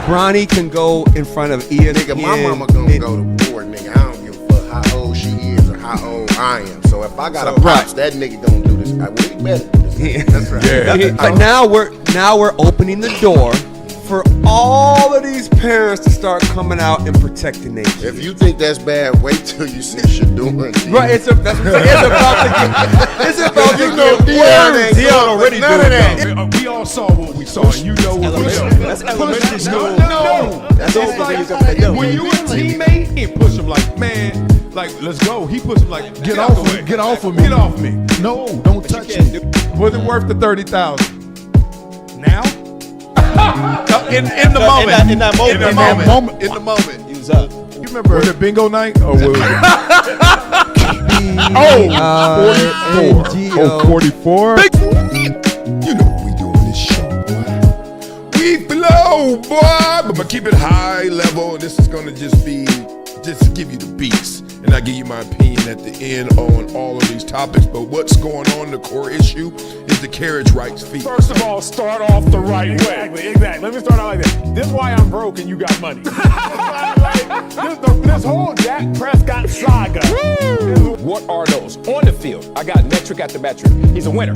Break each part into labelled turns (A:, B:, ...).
A: Bronny can go in front of ESPN.
B: Nigga, my mama gonna go to war, nigga. I don't give a fuck how old she is or how old I am. So if I got a pops, that nigga gonna do this. Well, he better do this. That's right.
C: Yeah.
A: But now we're opening the door for all of these parents to start coming out and protecting their kids.
B: If you think that's bad, wait till you see Shador.
A: Right, it's about to get worse.
C: Dion already
B: none of that.
C: We all saw what we saw, and you know what we saw.
D: That's elementary school.
C: No.
D: That's all
C: like,
D: the
C: when you a teammate, he push him like, man, like, let's go. He puts him like, get off of me.
E: Get off of me.
C: Get off me.
E: No, don't touch me.
C: Was it worth the 30,000?
D: Now?
F: In the moment.
D: In that moment.
E: In the moment.
D: Use up.
C: You remember? Was it bingo night or was it? 44.
E: You know what we do on this show, boy.
C: We flow, boy, but keep it high level. This is gonna just give you the beats, and I give you my opinion at the end on all of these topics. But what's going on? The core issue is the carriage rights fee.
G: First of all, start off the right way. Exactly. Let me start out like this. This is why I'm broke and you got money. this whole Dak Prescott saga.
H: What are those? On the field, I got metric after metric. He's a winner.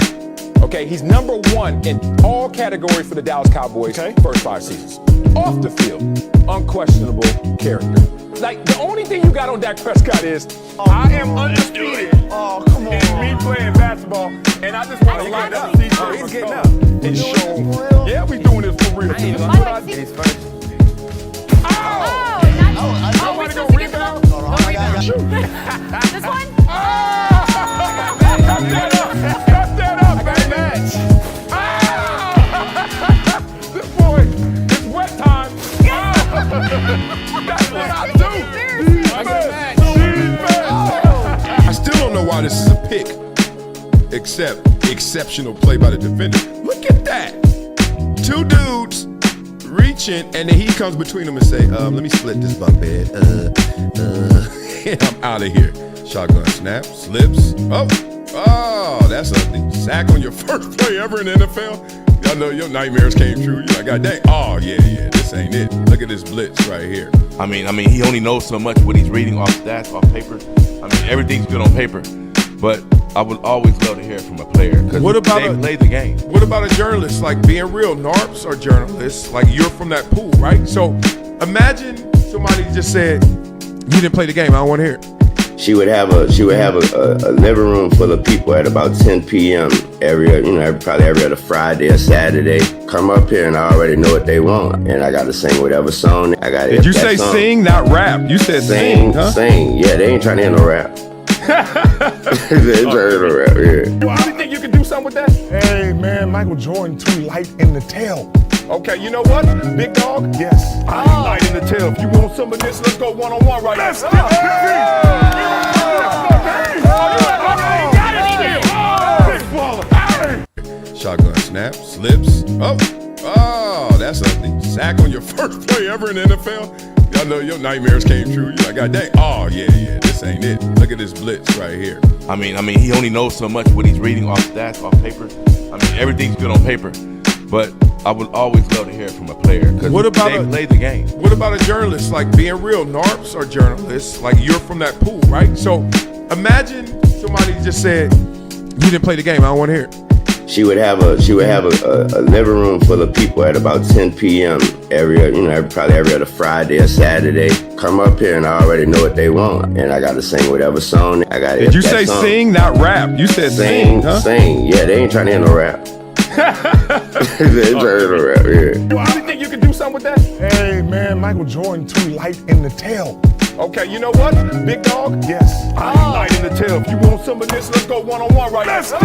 H: Okay, he's number one in all categories for the Dallas Cowboys first 5 seasons. Off the field, unquestionable character. Like, the only thing you got on Dak Prescott is,
G: I am undisputed. Oh, come on. And me playing basketball, and I just want to light up.
H: he's getting up.
G: And show. Yeah, we doing this for real.
H: He's first.
G: I want to go rebound. Shoot.
I: This one?
G: Cut that up, baby. This boy, it's wet time. That's what I do.
C: I still don't know why this is a pick, except exceptional play by the defender. Look at that. 2 dudes reaching, and then he comes between them and say, let me split this bunk bed. And I'm out of here. Shotgun snap, slips. Oh, that's ugly. Sack on your first play ever in the NFL. Y'all know your nightmares came true. You're like, God dang. Oh, yeah, this ain't it. Look at this blitz right here.
F: I mean, he only knows so much what he's reading off stats, off paper. I mean, everything's good on paper. But I would always love to hear it from a player because they play the game.
C: What about a journalist? Like, being real, NARPs are journalists. Like, you're from that pool, right? So imagine somebody just said, you didn't play the game. I don't want to hear it.
J: She would have a living room full of people at about 10 p.m. probably every other Friday or Saturday. Come up here and I already know what they want, and I got to sing whatever song I got.
C: Did you say song. Sing, not rap? You said sing, huh?
J: Sing. Yeah, they ain't trying to hear no rap. They ain't trying to hear no rap. Yeah.
G: You think you can do something with that? Hey man, Michael Jordan too light in the tail. Okay, you know what, big dog? Yes. I ain't light in the tail. If you want some of this, let's go one-on-one right now. Let's get
C: Shotgun snap, slips. Oh, that's ugly. Sack on your first play ever in the NFL. Y'all know your nightmares came true. You're like, God dang. Oh, yeah, this ain't it. Look at this blitz right here.
F: I mean, he only knows so much what he's reading off stats, off paper. I mean, everything's good on paper. But I would always love to hear it from a player because they play the game.
C: What about a journalist? Like, being real, NARPs are journalists. Like, you're from that pool, right? So imagine somebody just said, you didn't play the game. I don't want to hear it.
J: She would have a living room full of people at about 10 p.m. probably every other Friday or Saturday. Come up here and I already know what they want, and I got to sing whatever song I got.
C: Did you say song. Sing, not rap? You said sing, huh?
J: Sing. Yeah, they ain't trying to hear no rap. They ain't trying to hear no rap. Yeah.
G: You think you can do something with that? Hey man, Michael Jordan too light in the tail. Okay, you know what, big dog? Yes. I ain't light in the tail. If you want some of this, let's go one-on-one right now. Let's get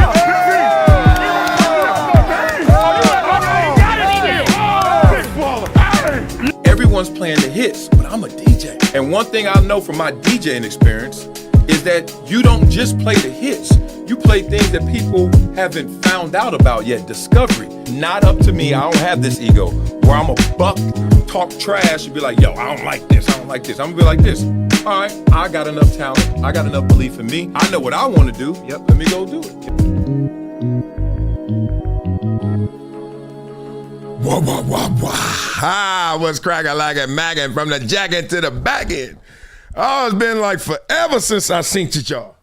K: Everyone's playing the hits, but I'm a DJ. And one thing I know from my DJing experience is that you don't just play the hits. You play things that people haven't found out about yet. Discovery. Not up to me. I don't have this ego where I'm a buck, talk trash, and be like, yo, I don't like this. I don't like this. I'm gonna be like this. All right, I got enough talent. I got enough belief in me. I know what I want to do. Yep, let me go do it.
C: What's cracking like a maggin' from the jacket to the back end? Oh, it's been like forever since I seen y'all.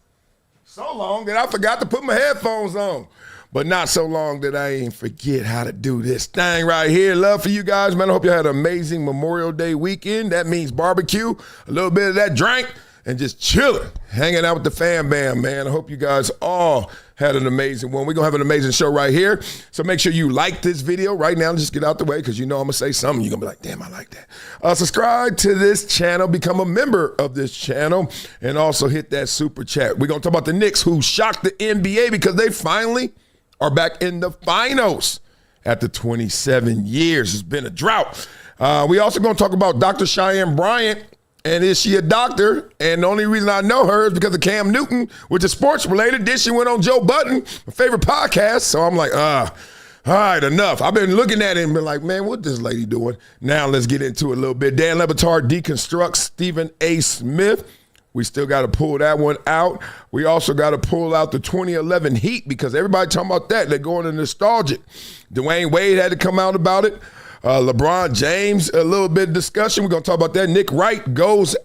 C: So long that I forgot to put my headphones on. But not so long that I ain't forget how to do this thing right here. Love for you guys, man. I hope you had an amazing Memorial Day weekend. That means barbecue, a little bit of that drink, and just chilling, hanging out with the fam bam, man. I hope you guys all had an amazing one. We're going to have an amazing show right here. So make sure you like this video right now. Just get out the way because you know I'm going to say something. You're going to be like, damn, I like that. Subscribe to this channel. Become a member of this channel. And also hit that super chat. We're going to talk about the Knicks who shocked the NBA because they finally are back in the finals after 27 years. It's been a drought. We also going to talk about Dr. Cheyenne Bryant. And is she a doctor? And the only reason I know her is because of Cam Newton, which is sports related. Then she went on Joe Budden, my favorite podcast. So I'm like, all right, enough. I've been looking at it and been like, man, what this lady doing? Now let's get into it a little bit. Dan Batard deconstructs Stephen A. Smith. We still got to pull that one out. We also got to pull out the 2011 Heat because everybody talking about that. They're going to nostalgic. Dwyane Wade had to come out about it. LeBron James, a little bit of discussion. We're going to talk about that. Nick Wright goes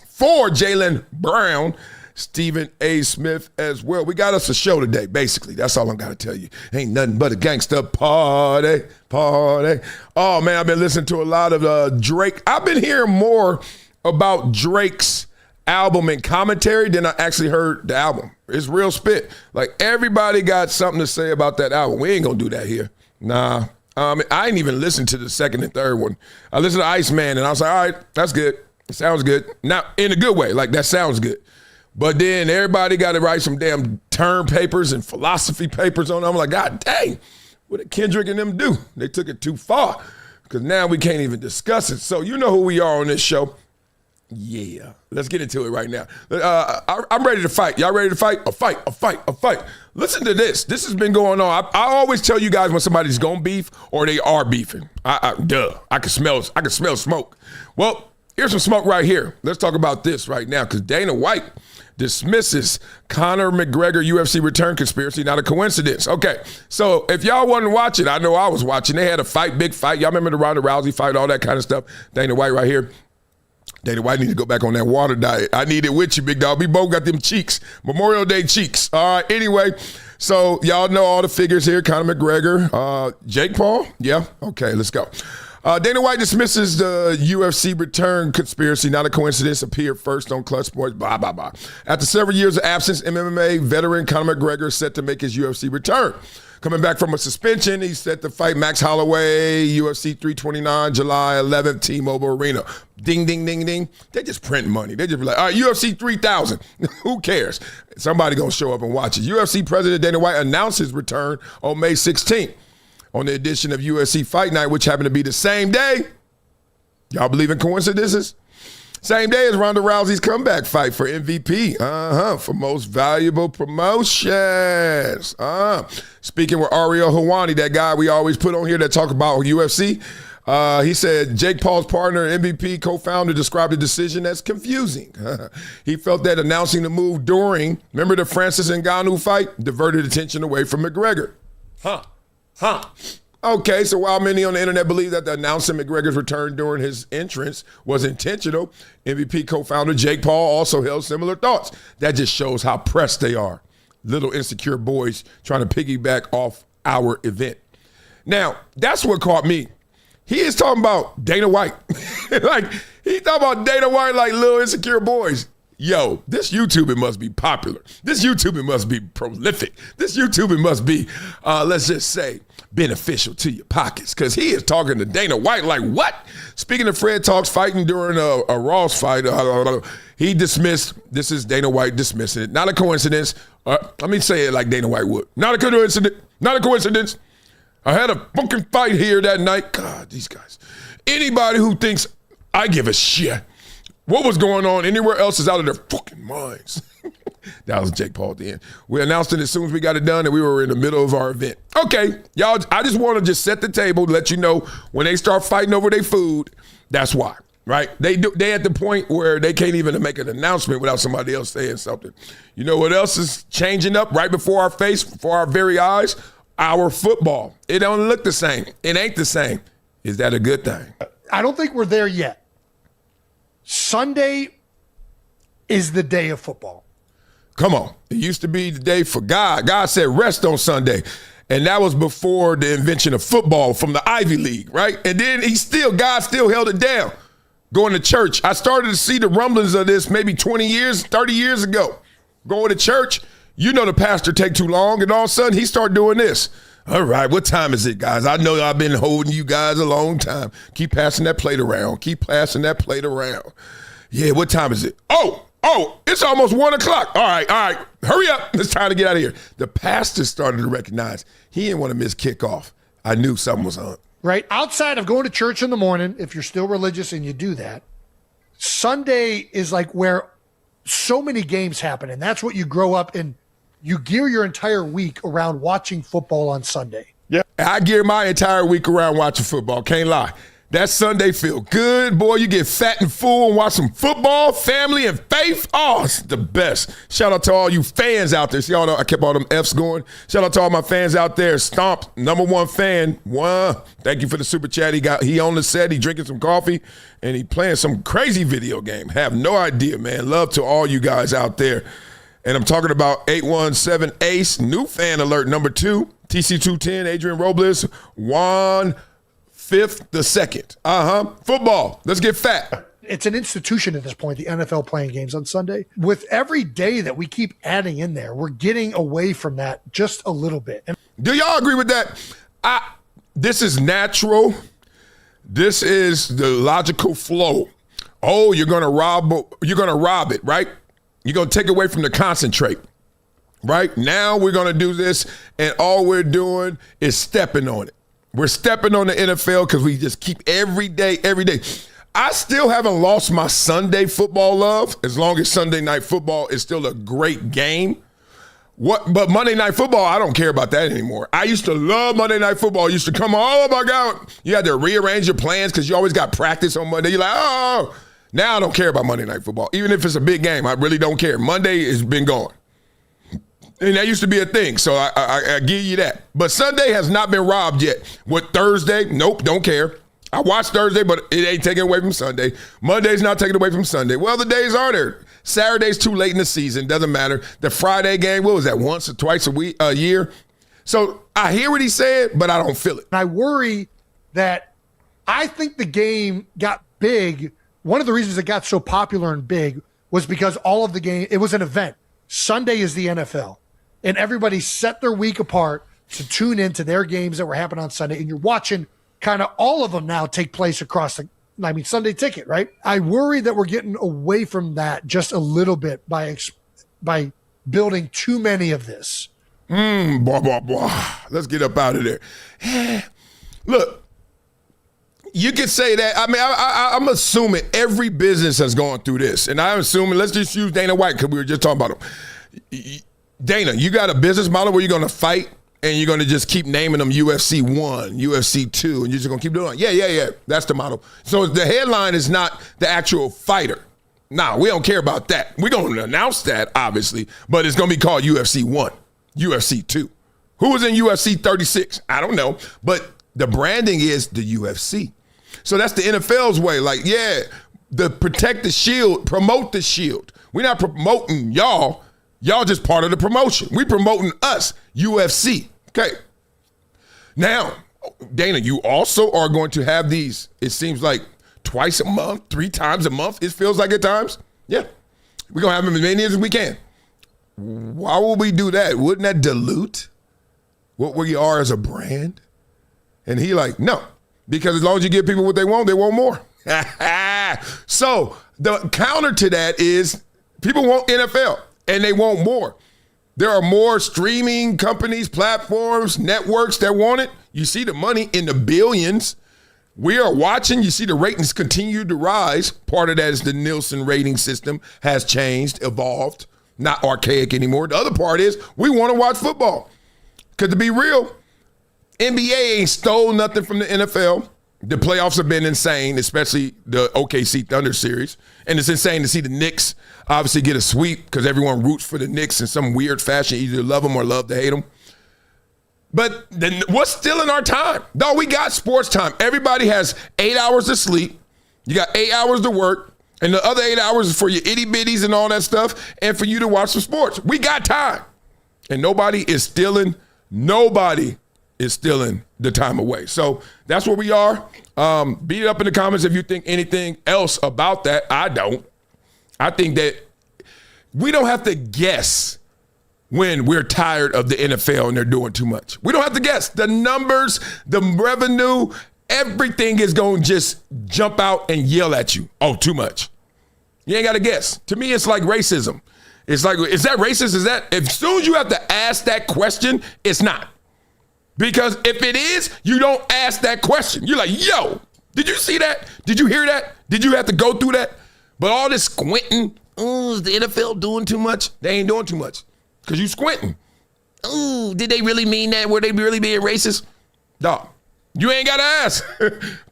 C: for Jaylen Brown. Stephen A. Smith as well. We got us a show today, basically. That's all I'm going to tell you. Ain't nothing but a gangster party. Oh, man, I've been listening to a lot of Drake. I've been hearing more about Drake's album and commentary than I actually heard the album. It's real spit. Like, everybody got something to say about that album. We ain't going to do that here. Nah. I ain't even listened to the second and third one. I listened to Iceman, and I was like, all right, that's good. It sounds good. Now, in a good way. Like, that sounds good. But then everybody got to write some damn term papers and philosophy papers on it. I'm like, God dang, what did Kendrick and them do? They took it too far because now we can't even discuss it. So you know who we are on this show. Yeah, let's get into it right now. I'm ready to fight. Y'all ready to fight? A fight. Listen to this. This has been going on. I always tell you guys when somebody's gonna beef or they are beefing. I can smell smoke. Well, here's some smoke right here. Let's talk about this right now because Dana White dismisses Conor McGregor UFC return conspiracy. Not a coincidence. Okay, so if y'all wasn't watching, I know I was watching. They had a fight, big fight. Y'all remember the Ronda Rousey fight, all that kind of stuff. Dana White right here. Dana White need to go back on that water diet. I need it with you, big dog. We both got them cheeks. Memorial Day cheeks. All right, anyway. So y'all know all the figures here. Conor McGregor. Jake Paul? Yeah? Okay, let's go. Dana White dismisses the UFC return conspiracy. Not a coincidence. Appeared first on Clutch Sports. Blah, blah, blah. After several years of absence, MMA veteran Conor McGregor is set to make his UFC return. Coming back from a suspension, he's set to fight Max Holloway, UFC 329, July 11th, T-Mobile Arena. Ding, ding, ding, ding. They just print money. They just be like, all right, UFC 3000. Who cares? Somebody going to show up and watch it. UFC President Dana White announced his return on May 16th on the edition of UFC Fight Night, which happened to be the same day. Y'all believe in coincidences? Same day as Ronda Rousey's comeback fight for MVP. For most valuable promotions. Speaking with Ariel Helwani, that guy we always put on here that talk about UFC, he said Jake Paul's partner, MVP co-founder, described the decision as confusing. He felt that announcing the move during, remember the Francis Ngannou fight, diverted attention away from McGregor. Okay, so while many on the internet believe that the announcing McGregor's return during his entrance was intentional, MVP co-founder Jake Paul also held similar thoughts. That just shows how pressed they are. Little insecure boys trying to piggyback off our event. Now, that's what caught me. He is talking about Dana White. Like, he talking about Dana White like little insecure boys. Yo, this YouTubing must be popular. This YouTubing must be prolific. This YouTubing must be, let's just say, beneficial to your pockets. Because he is talking to Dana White like, what? Speaking of Fred Talks fighting during a Ross fight, he dismissed, this is Dana White dismissing it. Not a coincidence. Let me say it like Dana White would. Not a coincidence. Not a coincidence. I had a fucking fight here that night. God, these guys. Anybody who thinks I give a shit what was going on anywhere else is out of their fucking minds. That was Jake Paul at the end. We announced it as soon as we got it done that we were in the middle of our event. Okay, y'all, I just want to just set the table to let you know when they start fighting over their food, that's why, right? They at the point where they can't even make an announcement without somebody else saying something. You know what else is changing up right before our face, before our very eyes? our football. It don't look the same. It ain't the same. Is that a good thing?
D: I don't think we're there yet. Sunday is the day of football.
C: Come on. It used to be the day for God. God said rest on Sunday. And that was before the invention of football from the Ivy League, right? And then God still held it down. Going to church. I started to see the rumblings of this maybe 20 years, 30 years ago. Going to church, you know the pastor take too long, and all of a sudden he started doing this. All right, what time is it, guys? I know I've been holding you guys a long time. Keep passing that plate around. Keep passing that plate around. Yeah, what time is it? Oh, it's almost 1 o'clock. All right. Hurry up. It's time to get out of here. The pastor started to recognize he didn't want to miss kickoff. I knew something was on.
D: Right? Outside of going to church in the morning, if you're still religious and you do that, Sunday is like where so many games happen, and that's what you grow up in. You gear your entire week around watching football on Sunday.
C: Yeah, I gear my entire week around watching football. Can't lie. That Sunday feel good, boy. You get fat and full and watch some football, family, and faith. Oh, it's the best. Shout out to all you fans out there. See, all I kept all them F's going. Shout out to all my fans out there. Stomp, #1 fan. Thank you for the super chat. He on the set. He drinking some coffee, and he playing some crazy video game. Have no idea, man. Love to all you guys out there. And I'm talking about 817 Ace, new fan alert #2, TC210, Adrian Robles, Juan 5th the 2nd. Football. Let's get fat.
D: It's an institution at this point, the NFL playing games on Sunday. With every day that we keep adding in there, we're getting away from that just a little bit.
C: Do y'all agree with that? This is natural. This is the logical flow. Oh, you're gonna rob it, right? You're going to take away from the concentrate, right? Now we're going to do this, and all we're doing is stepping on it. We're stepping on the NFL because we just keep every day. I still haven't lost my Sunday football love as long as Sunday Night Football is still a great game. But Monday Night Football, I don't care about that anymore. I used to love Monday Night Football. I used to come, oh, my God. You had to rearrange your plans because you always got practice on Monday. You're like, oh. Now I don't care about Monday Night Football. Even if it's a big game, I really don't care. Monday has been gone. And that used to be a thing, so I give you that. But Sunday has not been robbed yet. With Thursday, nope, don't care. I watched Thursday, but it ain't taken away from Sunday. Monday's not taken away from Sunday. Well, the days are there. Saturday's too late in the season, doesn't matter. The Friday game, what was that, once or twice a year? So I hear what he said, but I don't feel it.
D: I worry that I think the game got big. One of the reasons it got so popular and big was because all of the game, it was an event. Sunday is the NFL. And everybody set their week apart to tune into their games that were happening on Sunday. And you're watching kind of all of them now take place across Sunday Ticket, right? I worry that we're getting away from that just a little bit by building too many of this.
C: Let's get up out of there. Look. You could say that. I mean, I'm assuming every business has gone through this. And I'm assuming, let's just use Dana White because we were just talking about him. Dana, you got a business model where you're going to fight and you're going to just keep naming them UFC 1, UFC 2, and you're just going to keep doing it. Yeah. That's the model. So the headline is not the actual fighter. Nah, we don't care about that. We're going to announce that, obviously, but it's going to be called UFC 1, UFC 2. Who was in UFC 36? I don't know. But the branding is the UFC. So that's the NFL's way. Like, yeah, protect the shield, promote the shield. We're not promoting y'all. Y'all just part of the promotion. We promoting us, UFC. Okay. Now, Dana, you also are going to have these, it seems like twice a month, 3 times a month, it feels like at times. Yeah. We're going to have them as many as we can. Why would we do that? Wouldn't that dilute what we are as a brand? And he like, no. Because as long as you give people what they want more. So the counter to that is people want NFL and they want more. There are more streaming companies, platforms, networks that want it. You see the money in the billions. We are watching. You see the ratings continue to rise. Part of that is the Nielsen rating system has changed, evolved, not archaic anymore. The other part is we want to watch football. Because to be real, NBA ain't stole nothing from the NFL. The playoffs have been insane, especially the OKC Thunder series. And it's insane to see the Knicks obviously get a sweep because everyone roots for the Knicks in some weird fashion. Either love them or love to hate them. But then what's still in our time? No, we got sports time. Everybody has 8 hours to sleep. You got 8 hours to work. And the other 8 hours is for your itty bitties and all that stuff and for you to watch some sports. We got time. And nobody is stealing the time away. So that's where we are. Beat it up in the comments if you think anything else about that. I don't. I think that we don't have to guess when we're tired of the NFL and they're doing too much. We don't have to guess. The numbers, the revenue, everything is going to just jump out and yell at you. Oh, too much. You ain't got to guess. To me, it's like racism. It's like, is that racist? Is that, as soon as you have to ask that question, it's not. Because if it is, you don't ask that question. You're like, yo, did you see that? Did you hear that? Did you have to go through that? But all this squinting, is the NFL doing too much? They ain't doing too much because you squinting. Did they really mean that? Were they really being racist? Dog, you ain't got to ask.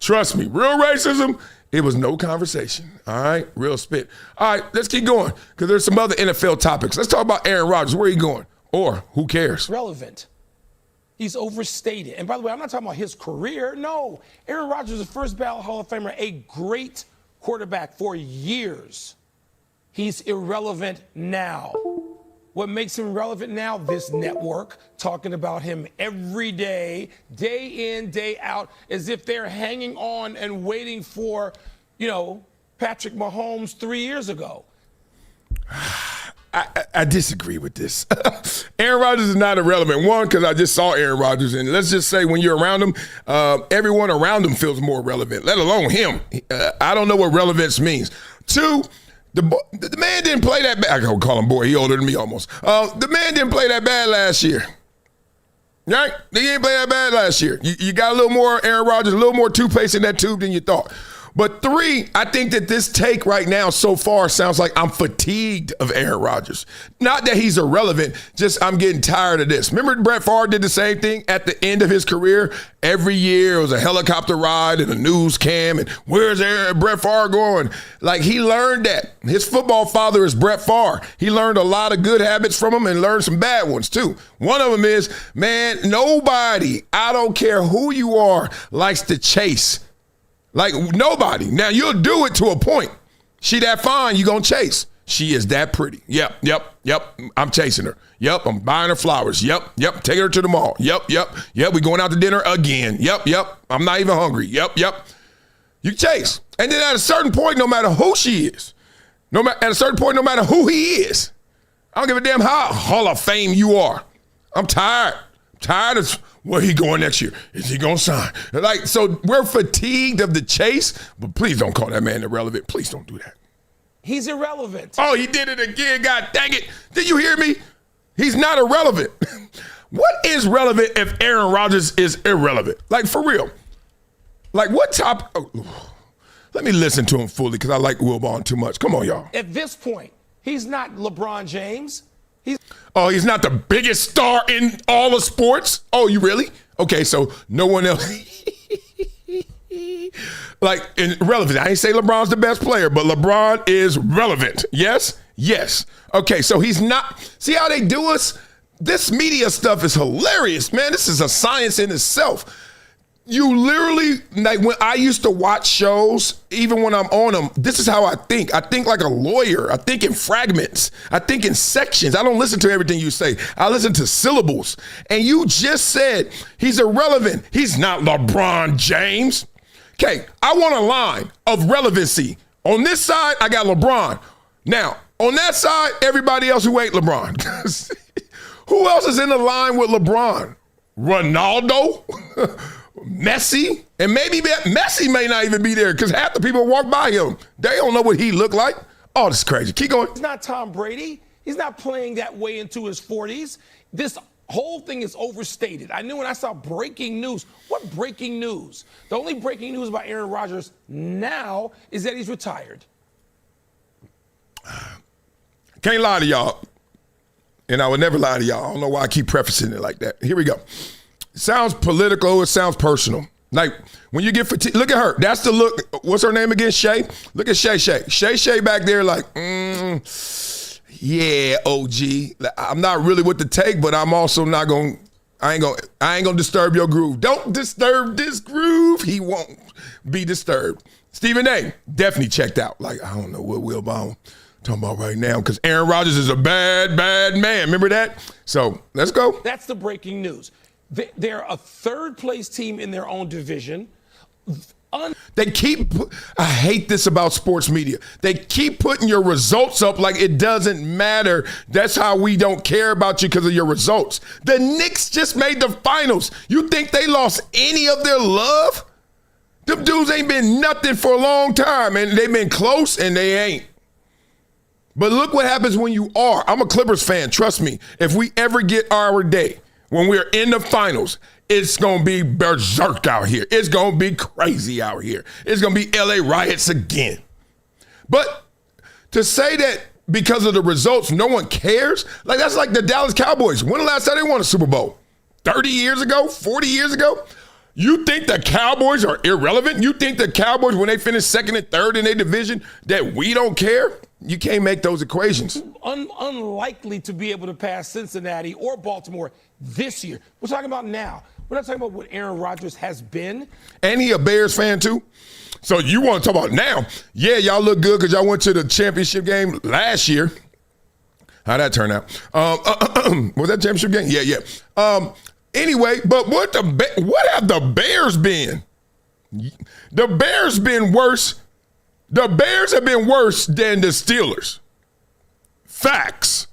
C: Trust me, real racism, it was no conversation. All right, real spit. All right, let's keep going because there's some other NFL topics. Let's talk about Aaron Rodgers. Where are you going? Or who cares?
I: Relevant. He's overstated. And by the way, I'm not talking about his career. No, Aaron Rodgers is a first ballot Hall of Famer, a great quarterback for years. He's irrelevant now. What makes him relevant now? This network talking about him every day in, day out, as if they're hanging on and waiting for, Patrick Mahomes 3 years ago.
C: I disagree with this. Aaron Rodgers is not irrelevant. One, because I just saw Aaron Rodgers, and let's just say when you're around him, everyone around him feels more relevant, let alone him. I don't know what relevance means. Two, the man didn't play that bad. I can call him boy. He older than me almost. The man didn't play that bad last year. Right? He didn't play that bad last year. You got a little more Aaron Rodgers, a little more toothpaste in that tube than you thought. But three, I think that this take right now so far sounds like I'm fatigued of Aaron Rodgers. Not that he's irrelevant, just I'm getting tired of this. Remember Brett Favre did the same thing at the end of his career? Every year it was a helicopter ride and a news cam and where's Brett Favre going? Like he learned that. His football father is Brett Favre. He learned a lot of good habits from him and learned some bad ones too. One of them is, man, nobody, I don't care who you are, likes to chase. Like nobody. Now you'll do it to a point. She that fine, you gonna chase. She is that pretty. Yep. I'm chasing her. Yep, I'm buying her flowers. Yep. Taking her to the mall. Yep. We going out to dinner again. Yep. I'm not even hungry. Yep. You chase. And then at a certain point, no matter who she is, no matter who he is, I don't give a damn how Hall of Fame you are. I'm tired. Tired of where he going next year. Is he going to sign? Like, so we're fatigued of the chase, but please don't call that man irrelevant. Please don't do that.
I: He's irrelevant.
C: Oh, he did it again. God dang it. Did you hear me? He's not irrelevant. What is relevant if Aaron Rodgers is irrelevant? Like, for real. Like, what top? Oh, let me listen to him fully because I like Will Vaughn too much. Come on, y'all.
I: At this point, he's not LeBron James.
C: He's not the biggest star in all of sports? Oh, you really? Okay, so no one else. Like, irrelevant. I ain't say LeBron's the best player, but LeBron is relevant. Yes? Okay, so he's not. See how they do us? This media stuff is hilarious, man. This is a science in itself. You literally, like when I used to watch shows, even when I'm on them, this is how I think. I think like a lawyer. I think in fragments. I think in sections. I don't listen to everything you say. I listen to syllables. And you just said he's irrelevant. He's not LeBron James. Okay, I want a line of relevancy. On this side, I got LeBron. Now, on that side, everybody else who ain't LeBron. Who else is in the line with LeBron? Ronaldo? Messi, and maybe Messi may not even be there because half the people walk by him. They don't know what he looked like. Oh, this is crazy. Keep going.
I: He's not Tom Brady. He's not playing that way into his 40s. This whole thing is overstated. I knew when I saw breaking news. What breaking news? The only breaking news about Aaron Rodgers now is that he's retired.
C: Can't lie to y'all. And I would never lie to y'all. I don't know why I keep prefacing it like that. Here we go. It sounds political. It sounds personal. Like when you get fatigued, look at her. That's the look. What's her name again? Shay. Look at Shay. Shay back there like, yeah, OG. I'm not really with the take, but I'm also not going. I ain't gonna disturb your groove. Don't disturb this groove. He won't be disturbed. Stephen A. definitely checked out. Like, I don't know what Wilbon talking about right now because Aaron Rodgers is a bad, bad man. Remember that? So let's go.
I: That's the breaking news. They're a third-place team in their own division.
C: They I hate this about sports media. They keep putting your results up like it doesn't matter. That's how we don't care about you because of your results. The Knicks just made the finals. You think they lost any of their love? Them dudes ain't been nothing for a long time, and they've been close, and they ain't. But look what happens when you are. I'm a Clippers fan, trust me. If we ever get our day, when we're in the finals, it's going to be berserk out here. It's going to be crazy out here. It's going to be LA riots again. But to say that because of the results, no one cares, like that's like the Dallas Cowboys. When the last time they won a Super Bowl? 30 years ago? 40 years ago? You think the Cowboys are irrelevant? You think the Cowboys, when they finish second and third in their division, that we don't care? You can't make those equations.
I: Unlikely to be able to pass Cincinnati or Baltimore this year. We're talking about now. We're not talking about what Aaron Rodgers has been.
C: And he a Bears fan too. So you want to talk about now. Yeah, y'all look good because y'all went to the championship game last year. How'd that turn out? Was that championship game? Yeah. Anyway, but what have the Bears been? The Bears been worse. The Bears have been worse than the Steelers. Facts.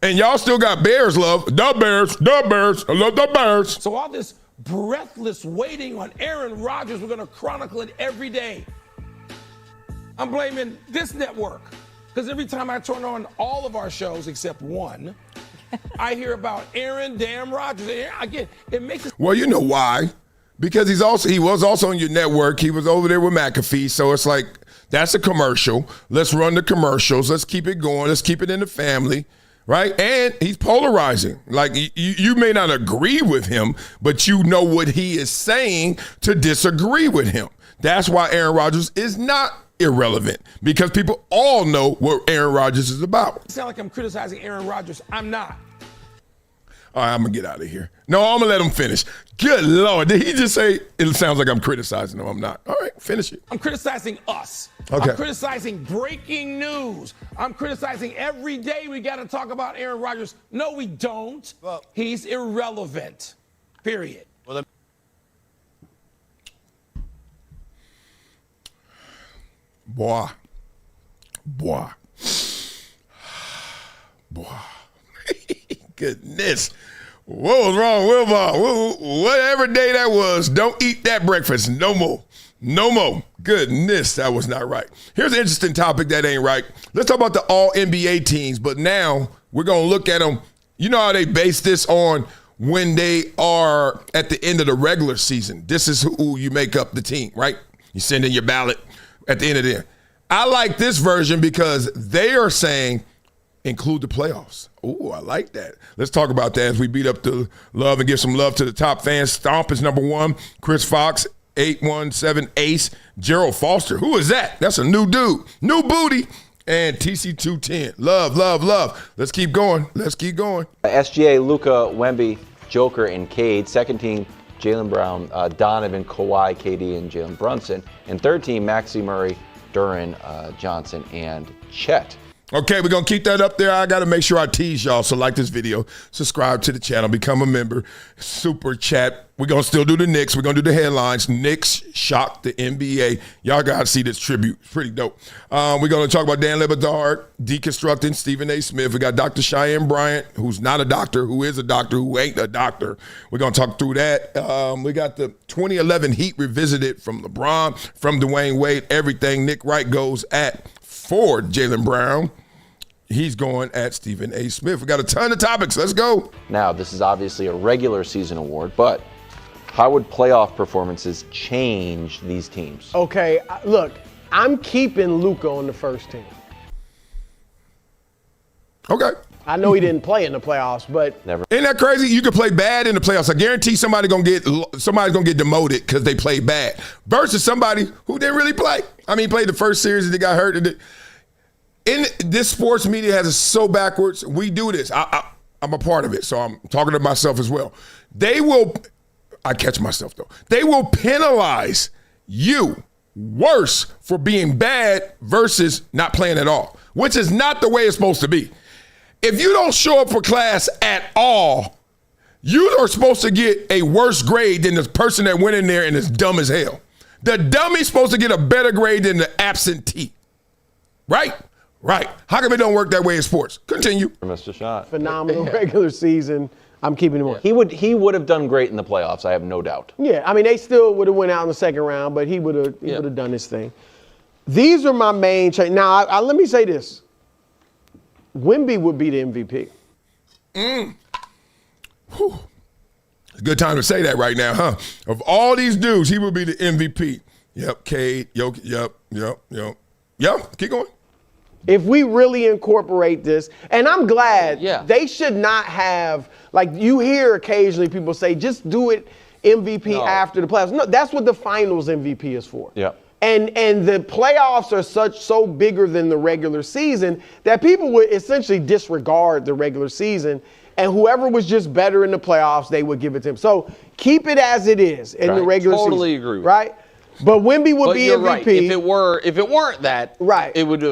C: And y'all still got Bears love. The Bears. I love the Bears.
I: So all this breathless waiting on Aaron Rodgers, we're going to chronicle it every day. I'm blaming this network because every time I turn on all of our shows except one, I hear about Aaron damn Rodgers. Again, it makes it.
C: Well, you know why. Because he was also on your network. He was over there with McAfee. So it's like, that's a commercial. Let's run the commercials. Let's keep it going. Let's keep it in the family, right? And he's polarizing. Like, you may not agree with him, but you know what he is saying to disagree with him. That's why Aaron Rodgers is not irrelevant, because people all know what Aaron Rodgers is about.
I: It sounds like I'm criticizing Aaron Rodgers. I'm not.
C: All right, I'm going to get out of here. No, I'm going to let him finish. Good Lord. Did he just say, it sounds like I'm criticizing him? I'm not. All right, finish it.
I: I'm criticizing us.
C: Okay.
I: I'm criticizing breaking news. I'm criticizing every day we got to talk about Aaron Rodgers. No, we don't. Well, he's irrelevant, period. Well,
C: Boy. Goodness. What was wrong, Wilbon? Whatever day that was, don't eat that breakfast no more. No more. Goodness, that was not right. Here's an interesting topic that ain't right. Let's talk about the all-NBA teams, but now we're going to look at them. You know how they base this on when they are at the end of the regular season. This is who you make up the team, right? You send in your ballot at the end of the year. I like this version because they are saying include the playoffs. Ooh, I like that. Let's talk about that as we beat up the love and give some love to the top fans. Stomp is number one. Chris Fox, 817 Ace. Gerald Foster. Who is that? That's a new dude. New booty. And TC210. Love. Let's keep going.
L: SGA, Luka, Wemby, Joker, and Cade. Second team, Jaylen Brown, Donovan, Kawhi, KD, and Jalen Brunson. And third team, Maxey Murray, Duran, Johnson, and Chet.
C: Okay, we're going to keep that up there. I got to make sure I tease y'all. So like this video, subscribe to the channel, become a member, super chat. We're going to still do the Knicks. We're going to do the headlines. Knicks shocked the NBA. Y'all got to see this tribute. It's pretty dope. We're going to talk about Dan Batard, Deconstructing, Stephen A. Smith. We got Dr. Cheyenne Bryant, who's not a doctor, who is a doctor, who ain't a doctor. We're going to talk through that. We got the 2011 Heat revisited from LeBron, from Dwyane Wade, everything. Nick Wright goes at for Jaylen Brown. He's going at Stephen A. Smith. We got a ton of topics. Let's go.
L: Now, this is obviously a regular season award, but how would playoff performances change these teams?
M: Okay, look, I'm keeping Luka on the first team.
C: Okay.
M: I know he didn't play in the playoffs, but
L: never.
C: Isn't that crazy? You can play bad in the playoffs. I guarantee somebody's gonna get demoted because they played bad. Versus somebody who didn't really play. I mean, he played the first series and they got hurt. In this sports media has it so backwards. We do this. I'm I'm a part of it, so I'm talking to myself as well. I catch myself though. They will penalize you worse for being bad versus not playing at all, which is not the way it's supposed to be. If you don't show up for class at all, you are supposed to get a worse grade than the person that went in there and is dumb as hell. The dummy's supposed to get a better grade than the absentee. Right? Right. How come it don't work that way in sports? Continue.
L: Missed a shot.
M: Phenomenal regular season. I'm keeping him on.
L: He would have done great in the playoffs, I have no doubt.
M: Yeah, I mean, they still would have went out in the second round, but he would have done his thing. These are my main change. Now, let me say this. Wemby would be the MVP.
C: Whew. It's a good time to say that right now, huh? Of all these dudes, he would be the MVP. Yep, Cade, Jokic, yep, keep going.
M: If we really incorporate this, and I'm glad they should not have, like you hear occasionally people say, just do it MVP after the playoffs. No, that's what the finals MVP is for.
L: Yeah.
M: And the playoffs are so bigger than the regular season that people would essentially disregard the regular season, and whoever was just better in the playoffs, they would give it to him. So keep it as it is in the regular season.
N: Totally agree with
M: right? But Wemby would be
N: you're
M: MVP.
N: Right. If it weren't that, Wemby would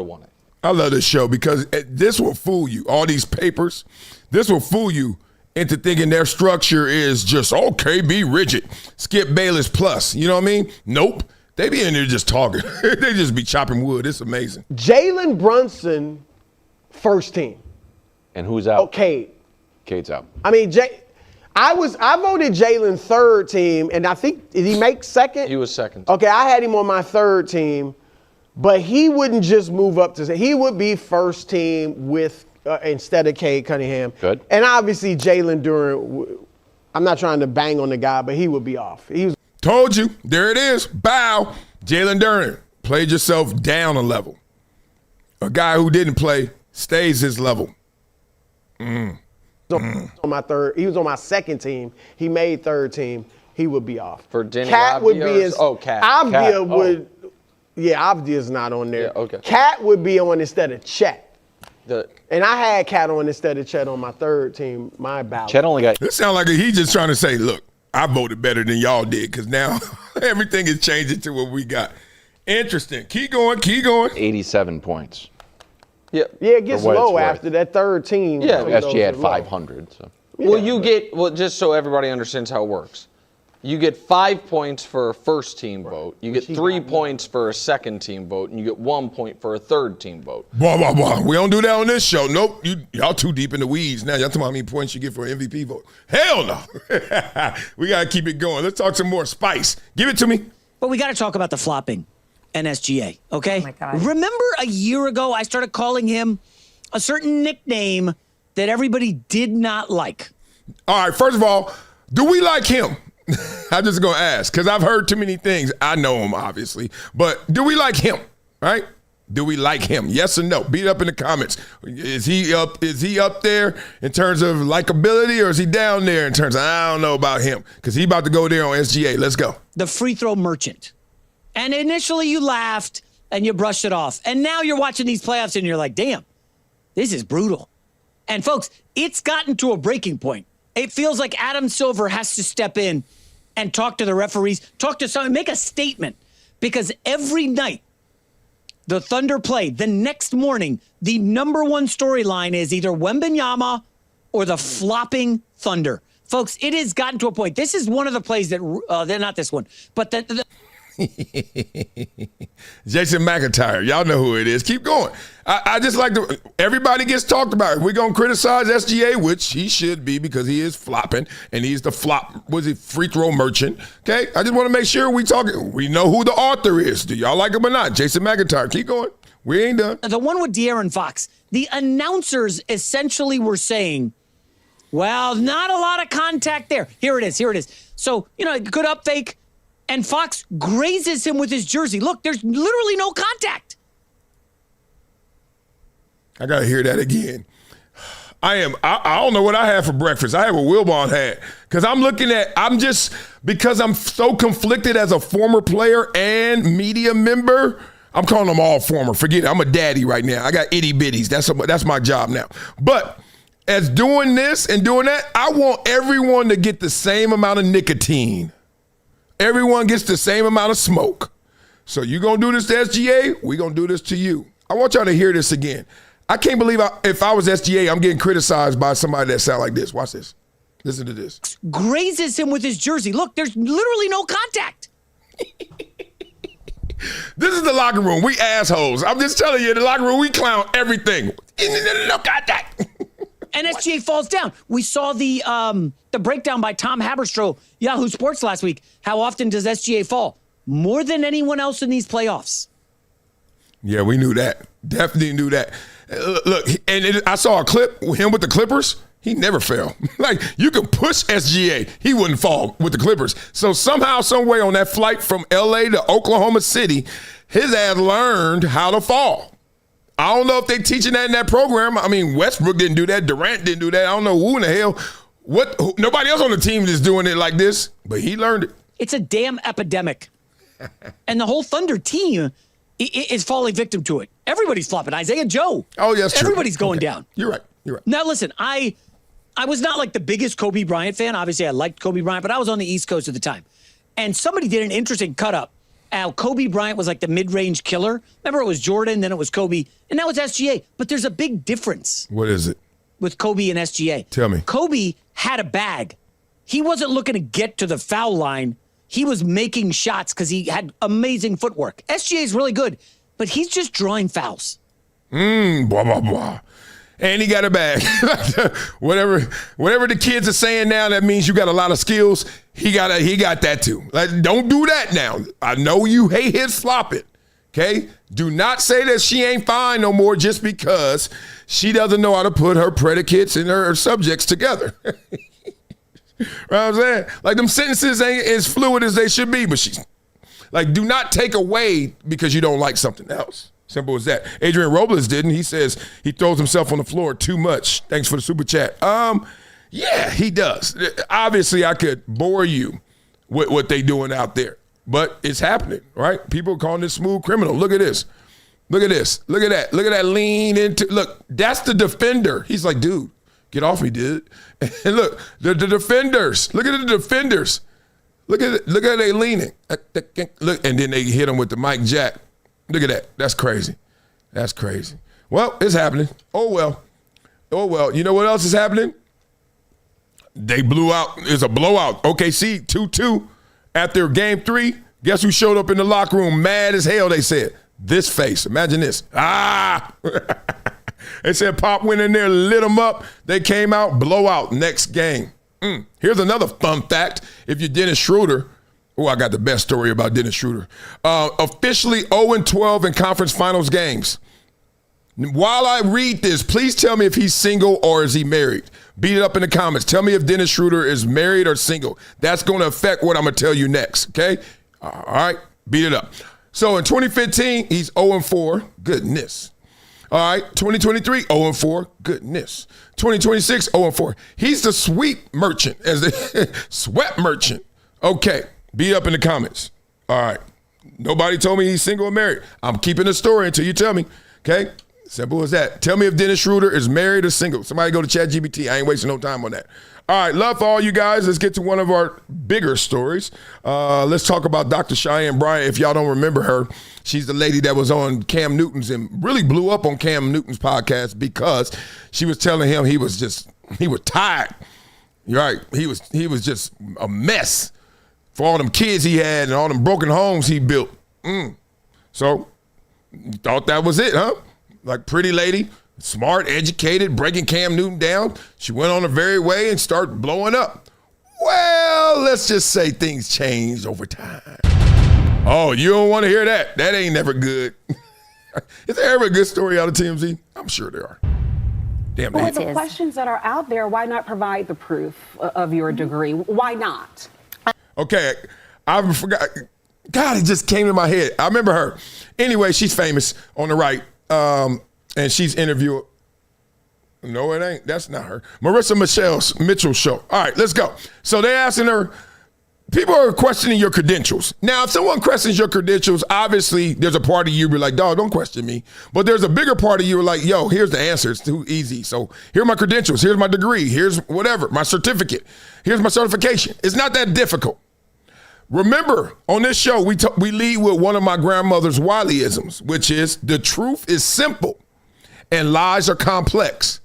N: have won it.
C: I love this show because this will fool you. All these papers, this will fool you into thinking their structure is just, okay, be rigid. Skip Bayless plus. You know what I mean? Nope. They be in there just talking. They just be chopping wood. It's amazing.
M: Jaylen Brunson, first team.
L: And who's out?
M: Oh, Cade.
L: Cade's out.
M: I mean, I voted Jaylen third team, and I think, did he make second?
N: He was second.
M: Okay, I had him on my third team, but he wouldn't just move up to, he would be first team with, instead of Cade Cunningham.
L: Good.
M: And obviously Jaylen Duren, I'm not trying to bang on the guy, but he would be off. He was.
C: Told you. There it is. Bow. Jaylen Duren. Played yourself down a level. A guy who didn't play stays his level.
M: On my third, he was on my second team. He made third team. He would be off.
N: For Denny
M: Cat would be
N: Avdia
M: his.
N: Cat.
M: Avdia would. Yeah, Avdia's not on there.
N: Yeah, okay.
M: Cat would be on instead of Chet. And I had Cat on instead of Chet on my third team. My ballot.
L: Chet only got.
C: This sounds like he just trying to say, look, I voted better than y'all did because now everything is changing to what we got. Interesting. Keep going.
L: 87 points.
M: Yeah, it gets low after that third team.
N: Yeah,
L: SG had 500. So.
N: Well, just so everybody understands how it works. You get 5 points for a first team vote. You get 3 points for a second team vote, and you get 1 point for a third team vote.
C: Blah, blah, blah. We don't do that on this show. Nope. Y'all too deep in the weeds now. Y'all talking about how many points you get for an MVP vote. Hell no. We got to keep it going. Let's talk some more spice. Give it to me.
O: But we got to talk about the flopping NSGA, okay?
P: Oh, my God.
O: Remember a year ago I started calling him a certain nickname that everybody did not like?
C: All right, first of all, do we like him? I'm just going to ask because I've heard too many things. I know him, obviously. But do we like him, right? Do we like him? Yes or no? Beat it up in the comments. Is he up there in terms of likability or is he down there in terms of, I don't know about him because he about to go there on SGA. Let's go.
O: The free throw merchant. And initially you laughed and you brushed it off. And now you're watching these playoffs and you're like, damn, this is brutal. And folks, it's gotten to a breaking point. It feels like Adam Silver has to step in and talk to the referees, talk to someone, make a statement. Because every night the Thunder play, the next morning, the number one storyline is either Wembanyama or the flopping Thunder. Folks, it has gotten to a point. This is one of the plays that, they're not this one, but the
C: Jason McIntyre. Y'all know who it is. Keep going. I just like to, everybody gets talked about. If we're going to criticize SGA, which he should be because he is flopping and he's the free throw merchant. Okay. I just want to make sure we know who the author is. Do y'all like him or not? Jason McIntyre. Keep going. We ain't done.
O: The one with De'Aaron Fox, the announcers essentially were saying, well, not a lot of contact there. Here it is. So, good up fake. And Fox grazes him with his jersey. Look, there's literally no contact.
C: I got to hear that again. I don't know what I had for breakfast. I have a Wilbon hat because because I'm so conflicted as a former player and media member. I'm calling them all former. Forget it. I'm a daddy right now. I got itty bitties. That's my job now. But as doing this and doing that, I want everyone to get the same amount of nicotine. Everyone gets the same amount of smoke. So you going to do this to SGA, we going to do this to you. I want y'all to hear this again. I can't believe if I was SGA, I'm getting criticized by somebody that sound like this. Watch this. Listen to this.
O: Grazes him with his jersey. Look, there's literally no contact.
C: This is the locker room. We assholes. I'm just telling you, in the locker room, we clown everything. No contact.
O: And SGA falls down. We saw the breakdown by Tom Haberstroh, Yahoo Sports last week. How often does SGA fall? More than anyone else in these playoffs.
C: Yeah, we knew that. Definitely knew that. Look, and I saw a clip with him with the Clippers. He never fell. Like, you can push SGA. He wouldn't fall with the Clippers. So somehow, some way on that flight from L.A. to Oklahoma City, his ass learned how to fall. I don't know if they're teaching that in that program. I mean, Westbrook didn't do that. Durant didn't do that. I don't know who in the hell. Nobody else on the team is doing it like this, but he learned it.
O: It's a damn epidemic. And the whole Thunder team is falling victim to it. Everybody's flopping. Isaiah Joe.
C: Oh, yes, true.
O: Everybody's going down.
C: You're right. You're right.
O: Now, listen, I was not like the biggest Kobe Bryant fan. Obviously, I liked Kobe Bryant, but I was on the East Coast at the time. And somebody did an interesting cut-up. How Kobe Bryant was like the mid-range killer. Remember, it was Jordan, then it was Kobe, and now it's SGA. But there's a big difference.
C: What is it?
O: With Kobe and SGA.
C: Tell me.
O: Kobe had a bag. He wasn't looking to get to the foul line. He was making shots because he had amazing footwork. SGA is really good, but he's just drawing fouls.
C: Blah, blah, blah. And he got a bag. whatever the kids are saying now, that means you got a lot of skills. He got that too. Like, don't do that now. I know you hate his flopping. Okay? Do not say that she ain't fine no more just because she doesn't know how to put her predicates and her subjects together. Right what I'm saying? Like, them sentences ain't as fluid as they should be, but she's like, do not take away because you don't like something else. Simple as that. Adrian Robles didn't. He says he throws himself on the floor too much. Thanks for the super chat. Yeah, he does. Obviously, I could bore you with what they doing out there, but it's happening, right? People are calling this smooth criminal. Look at this. Look at this. Look at that. Look at that lean into. Look, that's the defender. He's like, dude, get off me, dude. And look, the defenders. Look at the defenders. Look at it. Look at they leaning. Look, and then they hit him with the Mike Jack. Look at that. That's crazy. That's crazy. Well, it's happening. Oh, well. Oh, well. You know what else is happening? They blew out. It's a blowout. OKC 2-2 after game 3. Guess who showed up in the locker room mad as hell, they said? This face. Imagine this. They said Pop went in there, lit them up. They came out, blowout next game. Here's another fun fact. If you're Dennis Schroeder, I got the best story about Dennis Schroeder. Officially 0-12 in conference finals games. While I read this, please tell me if he's single or is he married. Beat it up in the comments. Tell me if Dennis Schroeder is married or single. That's going to affect what I'm going to tell you next, okay? All right, beat it up. So in 2015, he's 0-4. Goodness. All right, 2023, 0-4. Goodness. 2026, 0-4. He's the sweep merchant, as the sweat merchant. Okay. Beat up in the comments. All right. Nobody told me he's single or married. I'm keeping the story until you tell me. Okay? Simple as that. Tell me if Dennis Schroeder is married or single. Somebody go to ChatGPT. I ain't wasting no time on that. All right. Love for all you guys. Let's get to one of our bigger stories. Let's talk about Dr. Cheyenne Bryant. If y'all don't remember her, she's the lady that was on Cam Newton's and really blew up on Cam Newton's podcast because she was telling him he was tired. You're right. He was just a mess for all them kids he had and all them broken homes he built. So, thought that was it, huh? Like, pretty lady, smart, educated, breaking Cam Newton down. She went on her very way and started blowing up. Well, let's just say things changed over time. Oh, you don't want to hear that. That ain't never good. Is there ever a good story out of TMZ? I'm sure there are. Damn,
P: well, the questions that are out there, why not provide the proof of your degree? Why not?
C: Okay, I forgot. God, it just came to my head. I remember her. Anyway, she's famous on the right, and she's interviewed. No, it ain't. That's not her. Marissa Mitchell's show. All right, let's go. So they're asking her, people are questioning your credentials. Now, if someone questions your credentials, obviously there's a part of you be like, dog, don't question me. But there's a bigger part of you like, yo, here's the answer. It's too easy. So here are my credentials. Here's my degree. Here's whatever, my certificate. Here's my certification. It's not that difficult. Remember, on this show, we lead with one of my grandmother's Wileyisms, which is the truth is simple and lies are complex.